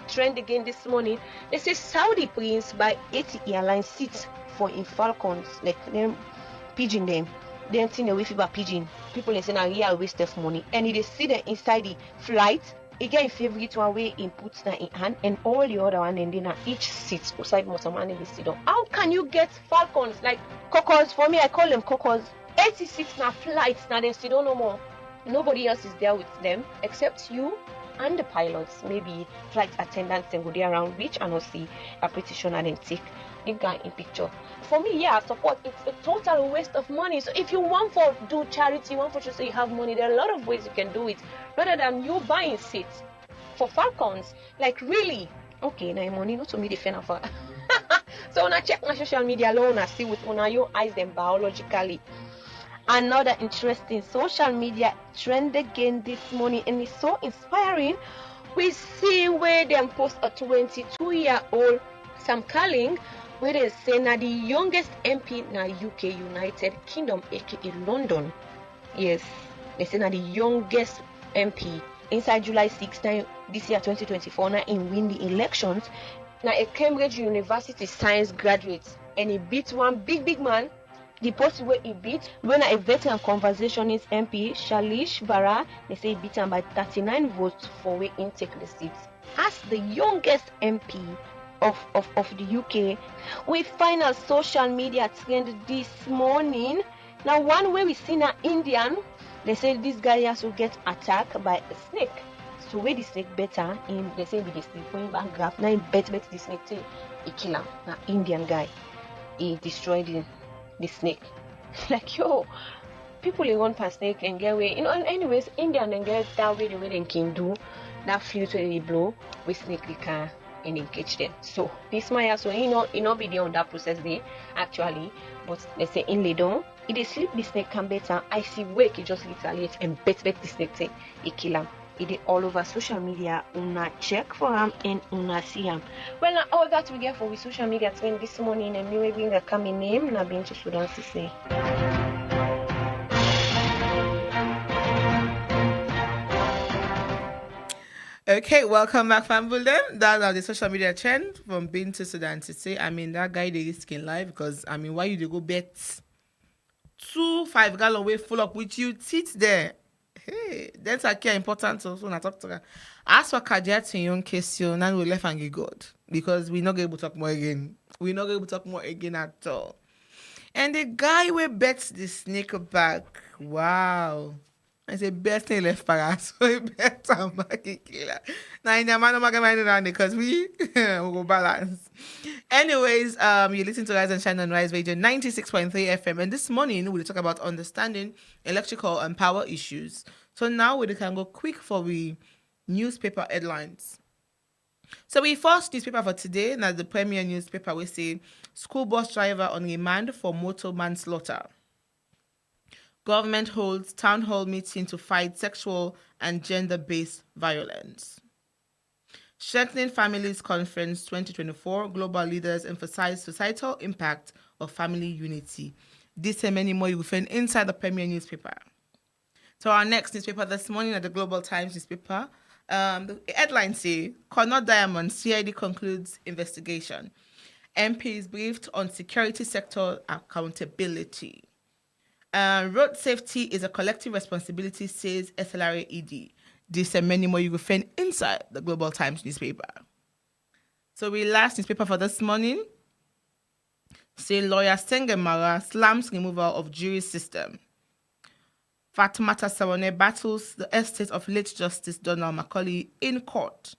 trend again this morning. They say Saudi prince by 80 airline seats for in Falcons, like them pigeon them. They think away fever pigeon. People is in a real waste of money. And they see them inside the flight. He get a favorite one way he puts that in hand and all the other one and then each seat beside most of man they sit down. How can you get falcons like cocos? For me I call them cocos.
86 na flights, now they still don't know more. Nobody else is there with them except you and the pilots. Maybe flight attendants then go there around reach and see a petition and then take the guy in picture. For me, yeah, support. It's a total waste of money. So if you want to do charity, you want to say you have money, there are a lot of ways you can do it rather than you buying seats for Falcons. Like really, okay, now money not to me the fan of. So when I check my social media alone, I see with una your eyes them biologically. Another interesting social media trend again this morning, and it's so inspiring. We see where them post a 22-year-old Sam Carling, where they say na the youngest MP na UK United Kingdom, aka London. Yes, they say na the youngest MP inside July 6 this year 2024 na in win the elections. Na a Cambridge University science graduate, and he beat one big man. The post where he beat when a veteran conversationist MP Shalish Bara, they say he beat him by 39 votes for where he take the seat. As the youngest MP of the UK, we find a social media trend this morning. Now one way we see an Indian, they say this guy has to get attacked by a snake. So where the snake better, they say with the snake going back grab, now he bet the snake till he kill him. Now Indian guy, he destroyed the snake. Like yo, people in one past snake and get away. Anyways, Indian and get that way the way they can do that flute where they blow with snake they can and then catch them. So this Maya, so he not be there on that process there actually, but they say in lay down, if they sleep the snake can better. I see wake he just retaliate and bet the snake thing he kill him. It is all over social media. Una check for him and una see him. Well, now all that we get for with social media trend this morning, and me bring a coming name. Na been to Sudan to say.
Okay, welcome back, family. That's the social media trend from Bintu Sudan to say. I mean, that guy they risk in life because I mean, why you they go bet 5 gallon way full up with you teeth there? Hey, that's a key important also when I talk to her. As for cardiac in young case, you now we left and get God because we're not able to talk more again. We're not able to talk more again at all. And the guy we bet the snake back. Wow. I say best thing left for us. So we bet some back killer. Now in the man of my because we go balance. Anyways, you listen to Rise and Shine on Rise Radio 96.3 FM, and this morning we'll talk about understanding electrical and power issues. So now we can go quick for we newspaper headlines. So we first newspaper for today, now the premier newspaper we say school bus driver on remand for motor manslaughter. Government holds town hall meeting to fight sexual and gender-based violence. Strengthening Families Conference 2024, global leaders emphasize societal impact of family unity. This and many more you will find inside the premier newspaper. So our next newspaper this morning at the Global Times newspaper, the headline say, Connaught Diamond, CID concludes investigation. MPs briefed on security sector accountability. Road safety is a collective responsibility, says SLRA ED. This and many more you will find inside the Global Times newspaper. So we last newspaper for this morning. Say lawyer Sengemara slams removal of jury system. Fatumata Sawane battles the estate of late Justice Donald Macaulay in court.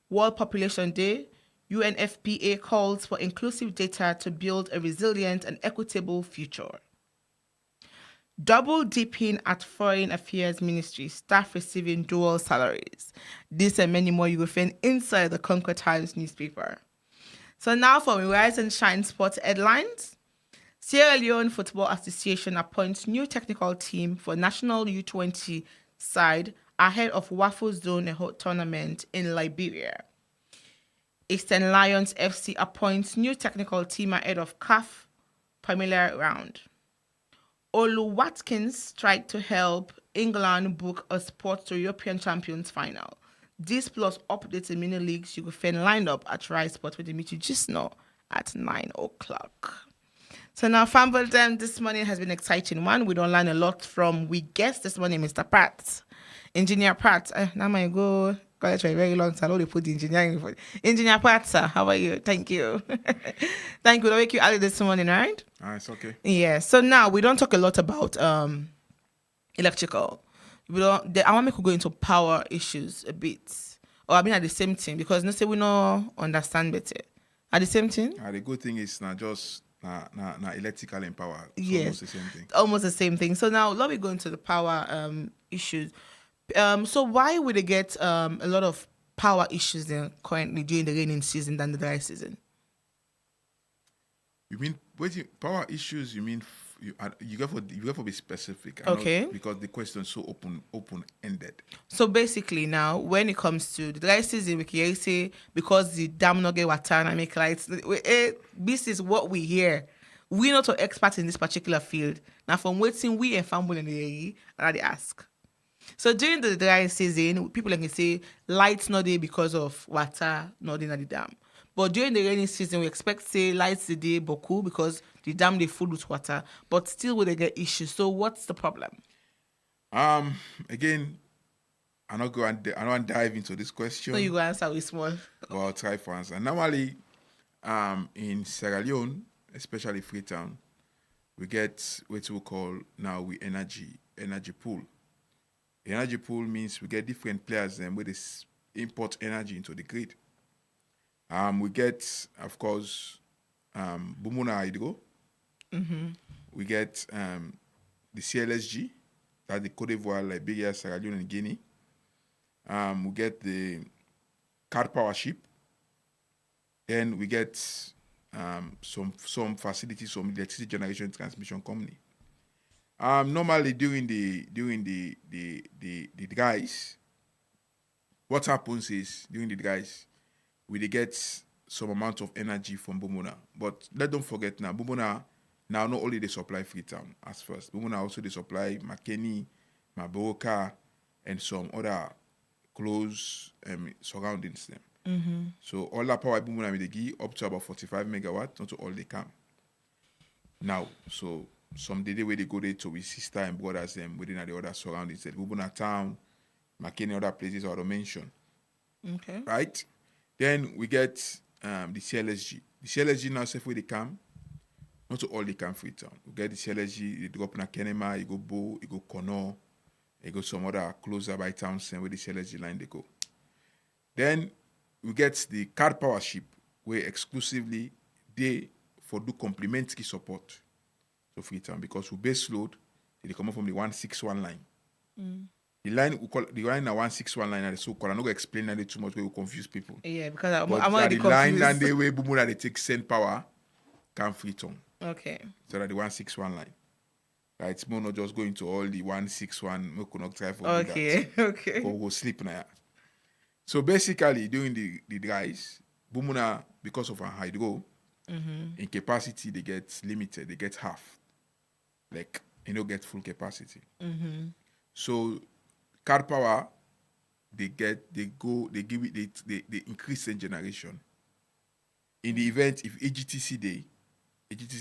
World Population Day, UNFPA calls for inclusive data to build a resilient and equitable future. Double dipping at Foreign Affairs Ministry, staff receiving dual salaries. This and many more you will find inside the Concord Times newspaper. So now for Rise and Shine sports headlines. Sierra Leone Football Association appoints new technical team for National U20 side ahead of Waffle Zone tournament in Liberia. Eastern Lions FC appoints new technical team ahead of CAF Premier round. Olu Watkins tried to help England book a spot to European Champions final. This plus updates in mini leagues you can find lined up at Rise Sport with the meet you just know at 9 o'clock. So now, Family Time this morning has been an exciting one. We don't learn a lot from we guest this morning, Mr. Pratt, Engineer Pratt. Now I go college for a very long time. All they put engineering for Engineer Pratt, sir. How are you? Thank you. Thank you. I'll wake you early this morning, right?
It's okay.
Yeah. So now we don't talk a lot about electrical. I want me to go into power issues a bit. Or I mean at the same thing, because no say we no understand better. At the same thing?
The good thing is not just electrical and power. It's
Yes.
almost the same thing.
Almost the same thing. So now let me go into the power issues. So why would they get a lot of power issues then currently during the raining season than the dry season?
You mean power issues? You mean you got to be specific.
Okay.
Because the question is so open ended.
So basically now, when it comes to the dry season, we can say because the dam not get water and make lights. This is what we hear. We're not experts in this particular field. Now from waiting, we and family in the area, and they ask. So during the dry season, people can say lights not there because of water not in the dam. But during the rainy season, we expect say lights the day beaucoup because the dam they full with water, but still will they get issues. So what's the problem?
Again, I don't dive into this question.
So you go answer with small.
But I'll try for answer. Normally, in Sierra Leone, especially Freetown, we get what we call now energy pool. The energy pool means we get different players where they import energy into the grid. We get, of course, Bumuna Hydro.
Mm-hmm.
We get the CLSG, that's the Côte d'Ivoire, Liberia, Sierra Leone, and Guinea. We get the Card Power Ship. Then we get some facilities, some electricity generation transmission company. Normally during the dries, what happens is during the dries, we get some amount of energy from Bumuna. But don't forget now, Bumuna now not only they supply Freetown as first. Bumuna also they supply Makeni, Maboroka, and some other close surroundings them.
Mm-hmm.
So all that power Bumuna they give up to about 45 megawatts, not to all they come. Now, so some day where they go there to with sister and brothers them within the other surroundings, like Bumuna town, Makeni, other places I don't mention.
Okay.
Right? Then we get the CLSG. The CLSG now say where they come, not to all they come Freetown. We get the CLSG, they drop in a Kenema, you go Bo, you go Kono, you go some other closer by towns where the CLSG line they go. Then we get the Card Power Ship, where exclusively they for do complementary support to Freetown because we base load, they come up from the 161 line. The line we call the line na 161 line, and so called. I'm not gonna explain that too much, where we confuse people.
Yeah, because I'm
But
already
the
confused.
line that they way Bumuna they take send power can Freetown.
Okay.
So that the 161 line. Right, it's more not just going to all the 161. We could not try for
Okay.
that.
Okay.
Or we'll sleep now. So basically, during the dries, Bumuna, because of our hydro, in capacity they get limited. They get half. Like get full capacity. So Card Power, they increase the generation. In the event if AGTC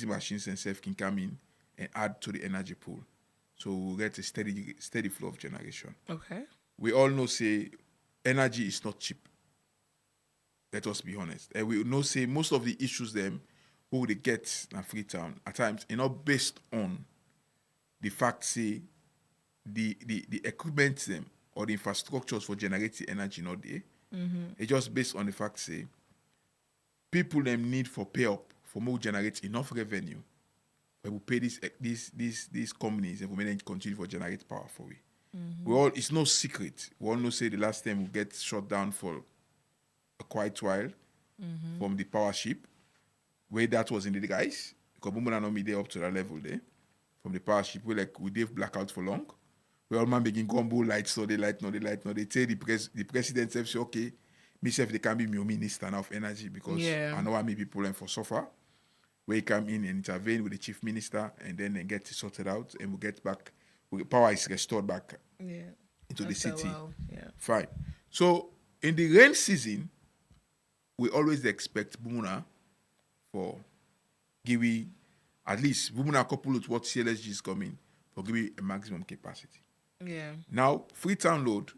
machines themselves can come in and add to the energy pool. So we'll get a steady flow of generation.
Okay.
We all know say energy is not cheap. Let us be honest. And we know say most of the issues them who they get in Freetown at times are not based on the fact say the equipment them or the infrastructures for generating energy not there. It's just based on the fact say people them need for pay up for more generate enough revenue. We will pay these companies and we may continue for generate power for we. It's no secret. We all know say the last time we get shut down for a quite while from the power ship, where that was in the guys, because Bumuna not me there up to that level there. From the power ship, we did blackout for long. We all man begin gumbo lights, no they light. They tell the president say, okay, myself they can be my minister now of energy because I know how many people and for suffer. We come in and intervene with the chief minister and then they get it sorted out and we get back. Power is restored back into the city. Fine. So in the rain season, we always expect Bumuna for give we at least Bumuna couple with what CLSG is coming for give me a maximum capacity.
Yeah.
Now Freetown load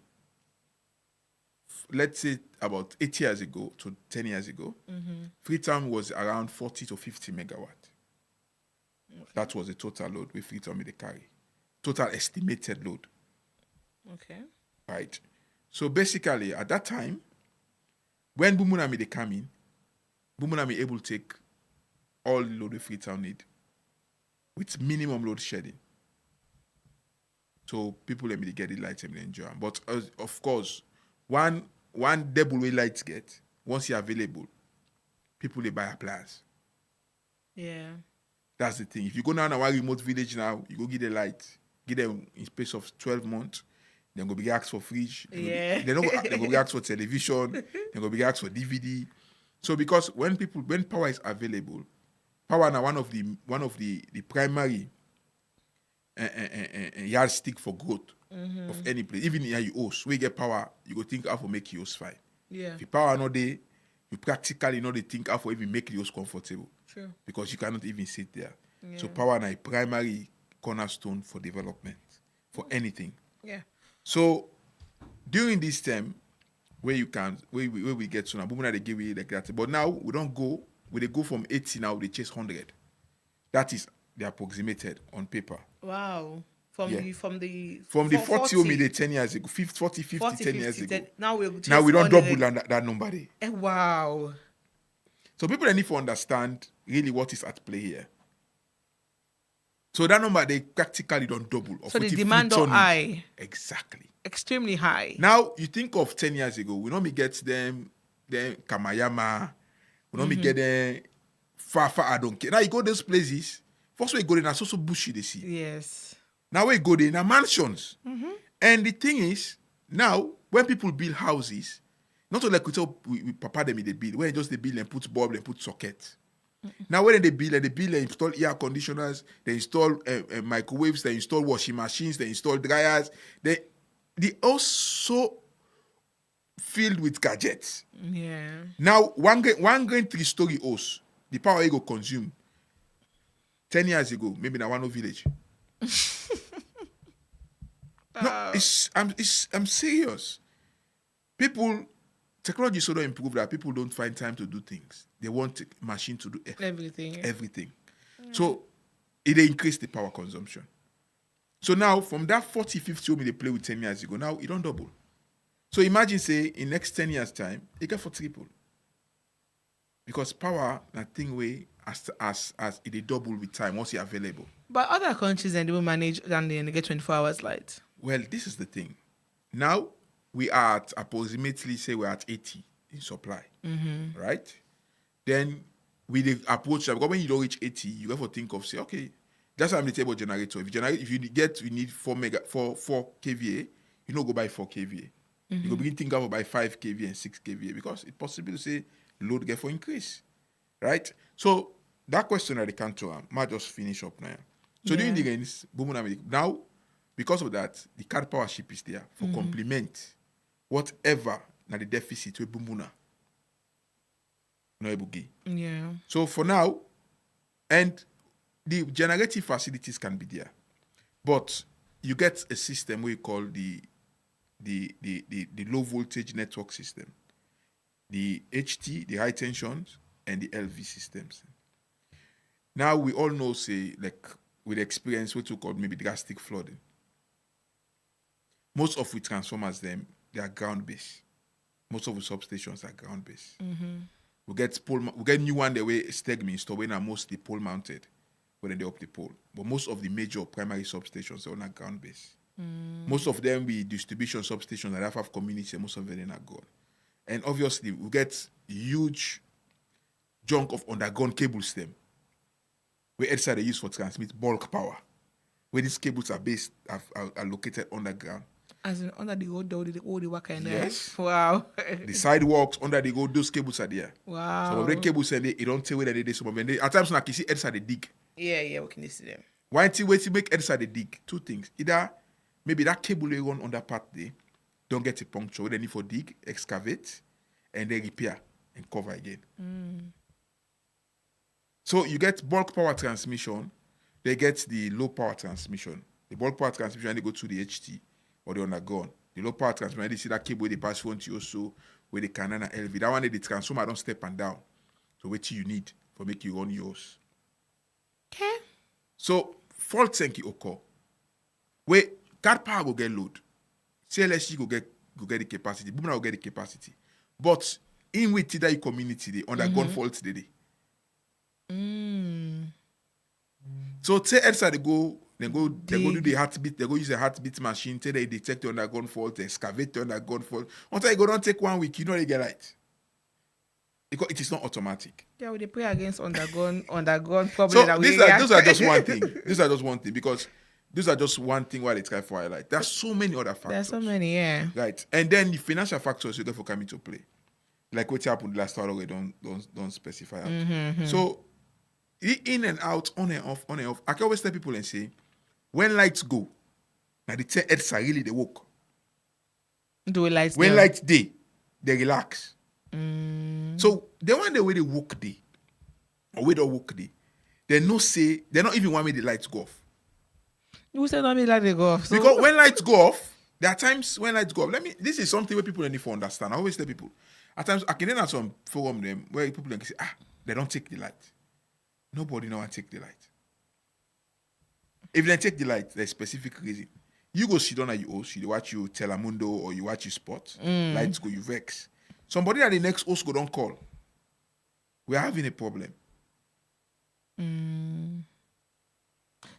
let's say about 8 years ago to 10 years ago, Freetown was around 40 to 50 megawatt. That was the total load with Freetown may they carry. Total estimated load.
Okay.
Right. So basically, at that time, when Bumunami they come in, Bumunami able to take all the load the Freetown need with minimum load shedding. So people let me get the lights and enjoy. But of course, one double way lights get once you're available, people they buy appliance.
Yeah.
That's the thing. If you go down to one remote village now, you go get the light, give them in space of 12 months. Then go be asked for fridge. They go be asked for television. Then go be asked for DVD. So because when power is available, power now one of the primary yardstick for growth of any place. Even here you host, where you get power, you go think how to make your host fine.
Yeah.
If your power not there, you practically not think how to even make the host comfortable.
True.
Because you cannot even sit there.
Yeah.
So power now a primary cornerstone for development, for anything.
Yeah.
So during this time, where we get to now, Bumuna they give you like that. But now we don't go. We they go from 80 now, they chase 100. That is they approximated on paper.
Wow. From the
40 only 10 years ago, 40, 10 years ago.
Now we
don't double that number there.
Wow.
So people need to understand really what is at play here. So that number they practically don't double.
So the demand are high.
Exactly.
Extremely high.
Now you think of 10 years ago, we normally get them Kamayama, we normally get them far I don't care. Now you go those places, first way you go there, so bushy they see.
Yes.
Now we go there, now mansions. And the thing is, now when people build houses, not like we papa them in the build, when just they build and put bulb and put socket. Now when they build and install air conditioners, they install microwaves, they install washing machines, they install dryers, they also filled with gadgets.
Yeah.
Now one grain 3-story house, the power you go consume 10 years ago, maybe in one village. No, I'm serious. Technology so don't improve that people don't find time to do things. They want a machine to do everything. So it increase the power consumption. So now from that 40, 50 they play with 10 years ago, now it don't double. So imagine say in next 10 years time, it get for triple. Because power, that thing way as it double with time once it's available.
But other countries and they will manage and they get 24 hours light.
Well, this is the thing. Now we are at approximately say we're at 80 in supply. Right? Then we approach that because when you don't reach 80, you have to think of say, okay, that's why I'm the table generator. If you need 4 kVA, you don't go buy 4 kVA. You go begin think about buy 5 kVA and 6 kVA because it's possible to say load get for increase. Right? So that question that they can't to might just finish up now. So during the rains, now because of that, the card power ship is there for complement whatever na the deficit with Bumbuna. No able.
Yeah.
So for now, and the generative facilities can be there, but you get a system we call the low voltage network system, the HT, the high tensions, and the LV systems. Now we all know, say, like with experience, what we call maybe drastic flooding. Most of the transformers, they are ground based. Most of the substations are ground based. We get new one the way Stegmi installed when are mostly pole mounted when they up the pole. But most of the major primary substations are on ground based. Most of them be distribution substations that have community, and most of them are gone. And obviously we get huge chunk of underground cable stem where outside they use for transmit bulk power. Where these cables are based are located underground.
As in under the road, all the work in there.
Yes.
Wow.
The sidewalks under the road, those cables are there.
Wow.
Some of the cables are there, it don't tell where they some of them. At times like you see outside they dig.
Yeah, we can see them.
Why until wait to make outside they dig? Two things. Either maybe that cable they run on that part there don't get a puncture. They need for dig, excavate, and then repair and cover again. So you get bulk power transmission, they get the low power transmission. The bulk power transmission, they go to the HT or the underground. The low power transformer, they see that cable they pass phone to you also where they can and LV. That one the transformer don't step and down. So what you need for make you run yours.
Okay.
So fault thank you occur. Where cat power go get load. CLSG go get the capacity. Boom will get the capacity. But in with that community they undergone fault today. So say Edsa they go do the heartbeat, they go use a heartbeat machine, till they detect the undergone fault, they excavate the undergone fault. Until you go don't take 1 week, you know they get light. Because it is not automatic.
Yeah, we pray against undergone problem.
So those are just one thing. These are just one thing because these are just one thing why they try for highlight. There's so many other factors.
There's so many, yeah.
Right. And then the financial factors you get for coming to play. Like what happened last hour, we don't specify out. So in and out, on and off. I can always tell people and say, when lights go, now the 10 heads are really they work.
Do we lights
when
down?
lights day, they relax. So the one the way they work day, or way they work day, they not even want me the lights go off.
You said not me like they go off. So.
Because when lights go off, there are times when lights go off. This is something where people need to understand. I always tell people, at times I can then have some forum them where people can say, they don't take the light. Nobody know I take the light. If they take the light, there's a specific reason. You go sit down at your host, you watch your Telemundo or you watch your sport, lights go, you vex. Somebody at the next host go don't call. We're having a problem.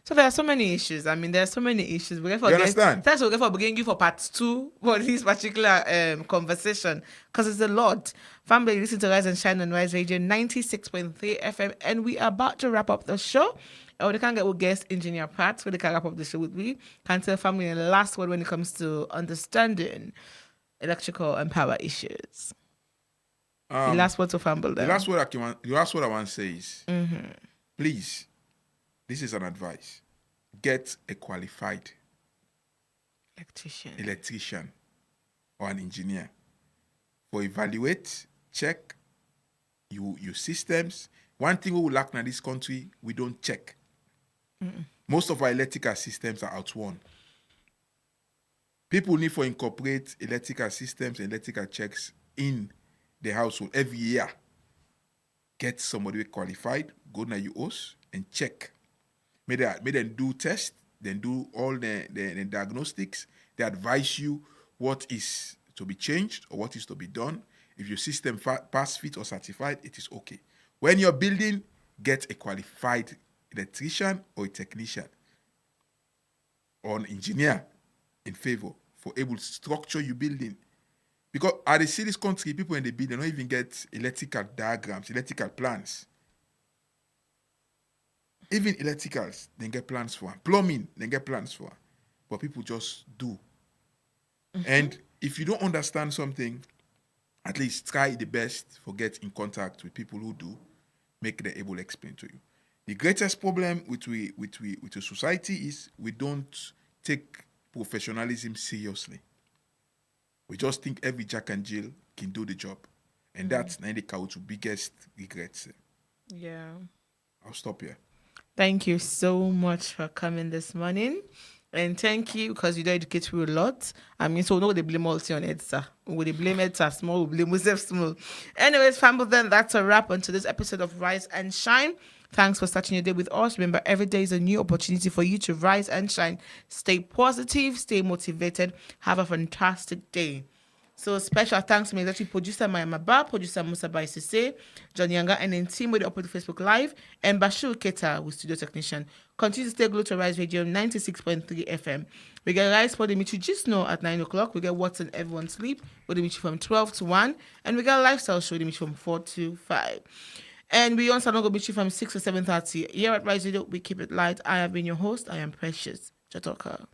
So there are so many issues. I mean, there are so many issues.
You understand?
Thanks for beginning for part 2 for this particular conversation because it's a lot. Family, listen to Rise and Shine on Rise Radio 96.3 FM, and we are about to wrap up the show. They can get with guest engineer Pratt, so they can wrap up the show with me. Can tell family the last word when it comes to understanding electrical and power issues. The last word to fumble them.
The last word I want to say is, please, this is an advice. Get a qualified electrician or an engineer for evaluate, check your systems. One thing we will lack in this country, we don't check. Most of our electrical systems are outworn. People need to incorporate electrical systems and electrical checks in the household every year. Get somebody qualified, go to your house and check. May them do tests, then do all the diagnostics. They advise you what is to be changed or what is to be done. If your system pass fit or certified, it is okay. When you're building, get a qualified electrician or a technician or an engineer in favor for able to structure your building. Because at the city's country, people in the building don't even get electrical diagrams, electrical plans. Even electricals, they get plans for. Plumbing, they get plans for. But people just do. And if you don't understand something, at least try the best for get in contact with people who do, make them able to explain to you. The greatest problem with the society is we don't take professionalism seriously. We just think every Jack and Jill can do the job. And that's the biggest regrets.
Yeah.
I'll stop here.
Thank you so much for coming this morning. And thank you because you do educate me a lot. I mean, so no, they blame all on Edsa. We they blame Edsa small, we blame Joseph small. Anyways, family, then that's a wrap on today's episode of Rise and Shine. Thanks for starting your day with us. Remember, every day is a new opportunity for you to rise and shine. Stay positive, stay motivated. Have a fantastic day. So special thanks to my executive producer Maya Maba, producer Musa Baisise, John Younger, and then team with the Open Facebook Live, and Bashir Keta with studio technician. Continue to stay glued to Rise Radio 96.3 FM. We get Rise for the Michi just now at 9 o'clock. We get What's in Everyone's Sleep with the Michi from 12 to 1. And we got a lifestyle show with the Michi from 4 to 5. And we on Sanogo Michi from 6 to 7:30. Here at Rise Radio, we keep it light. I have been your host. I am Precious Jatoka.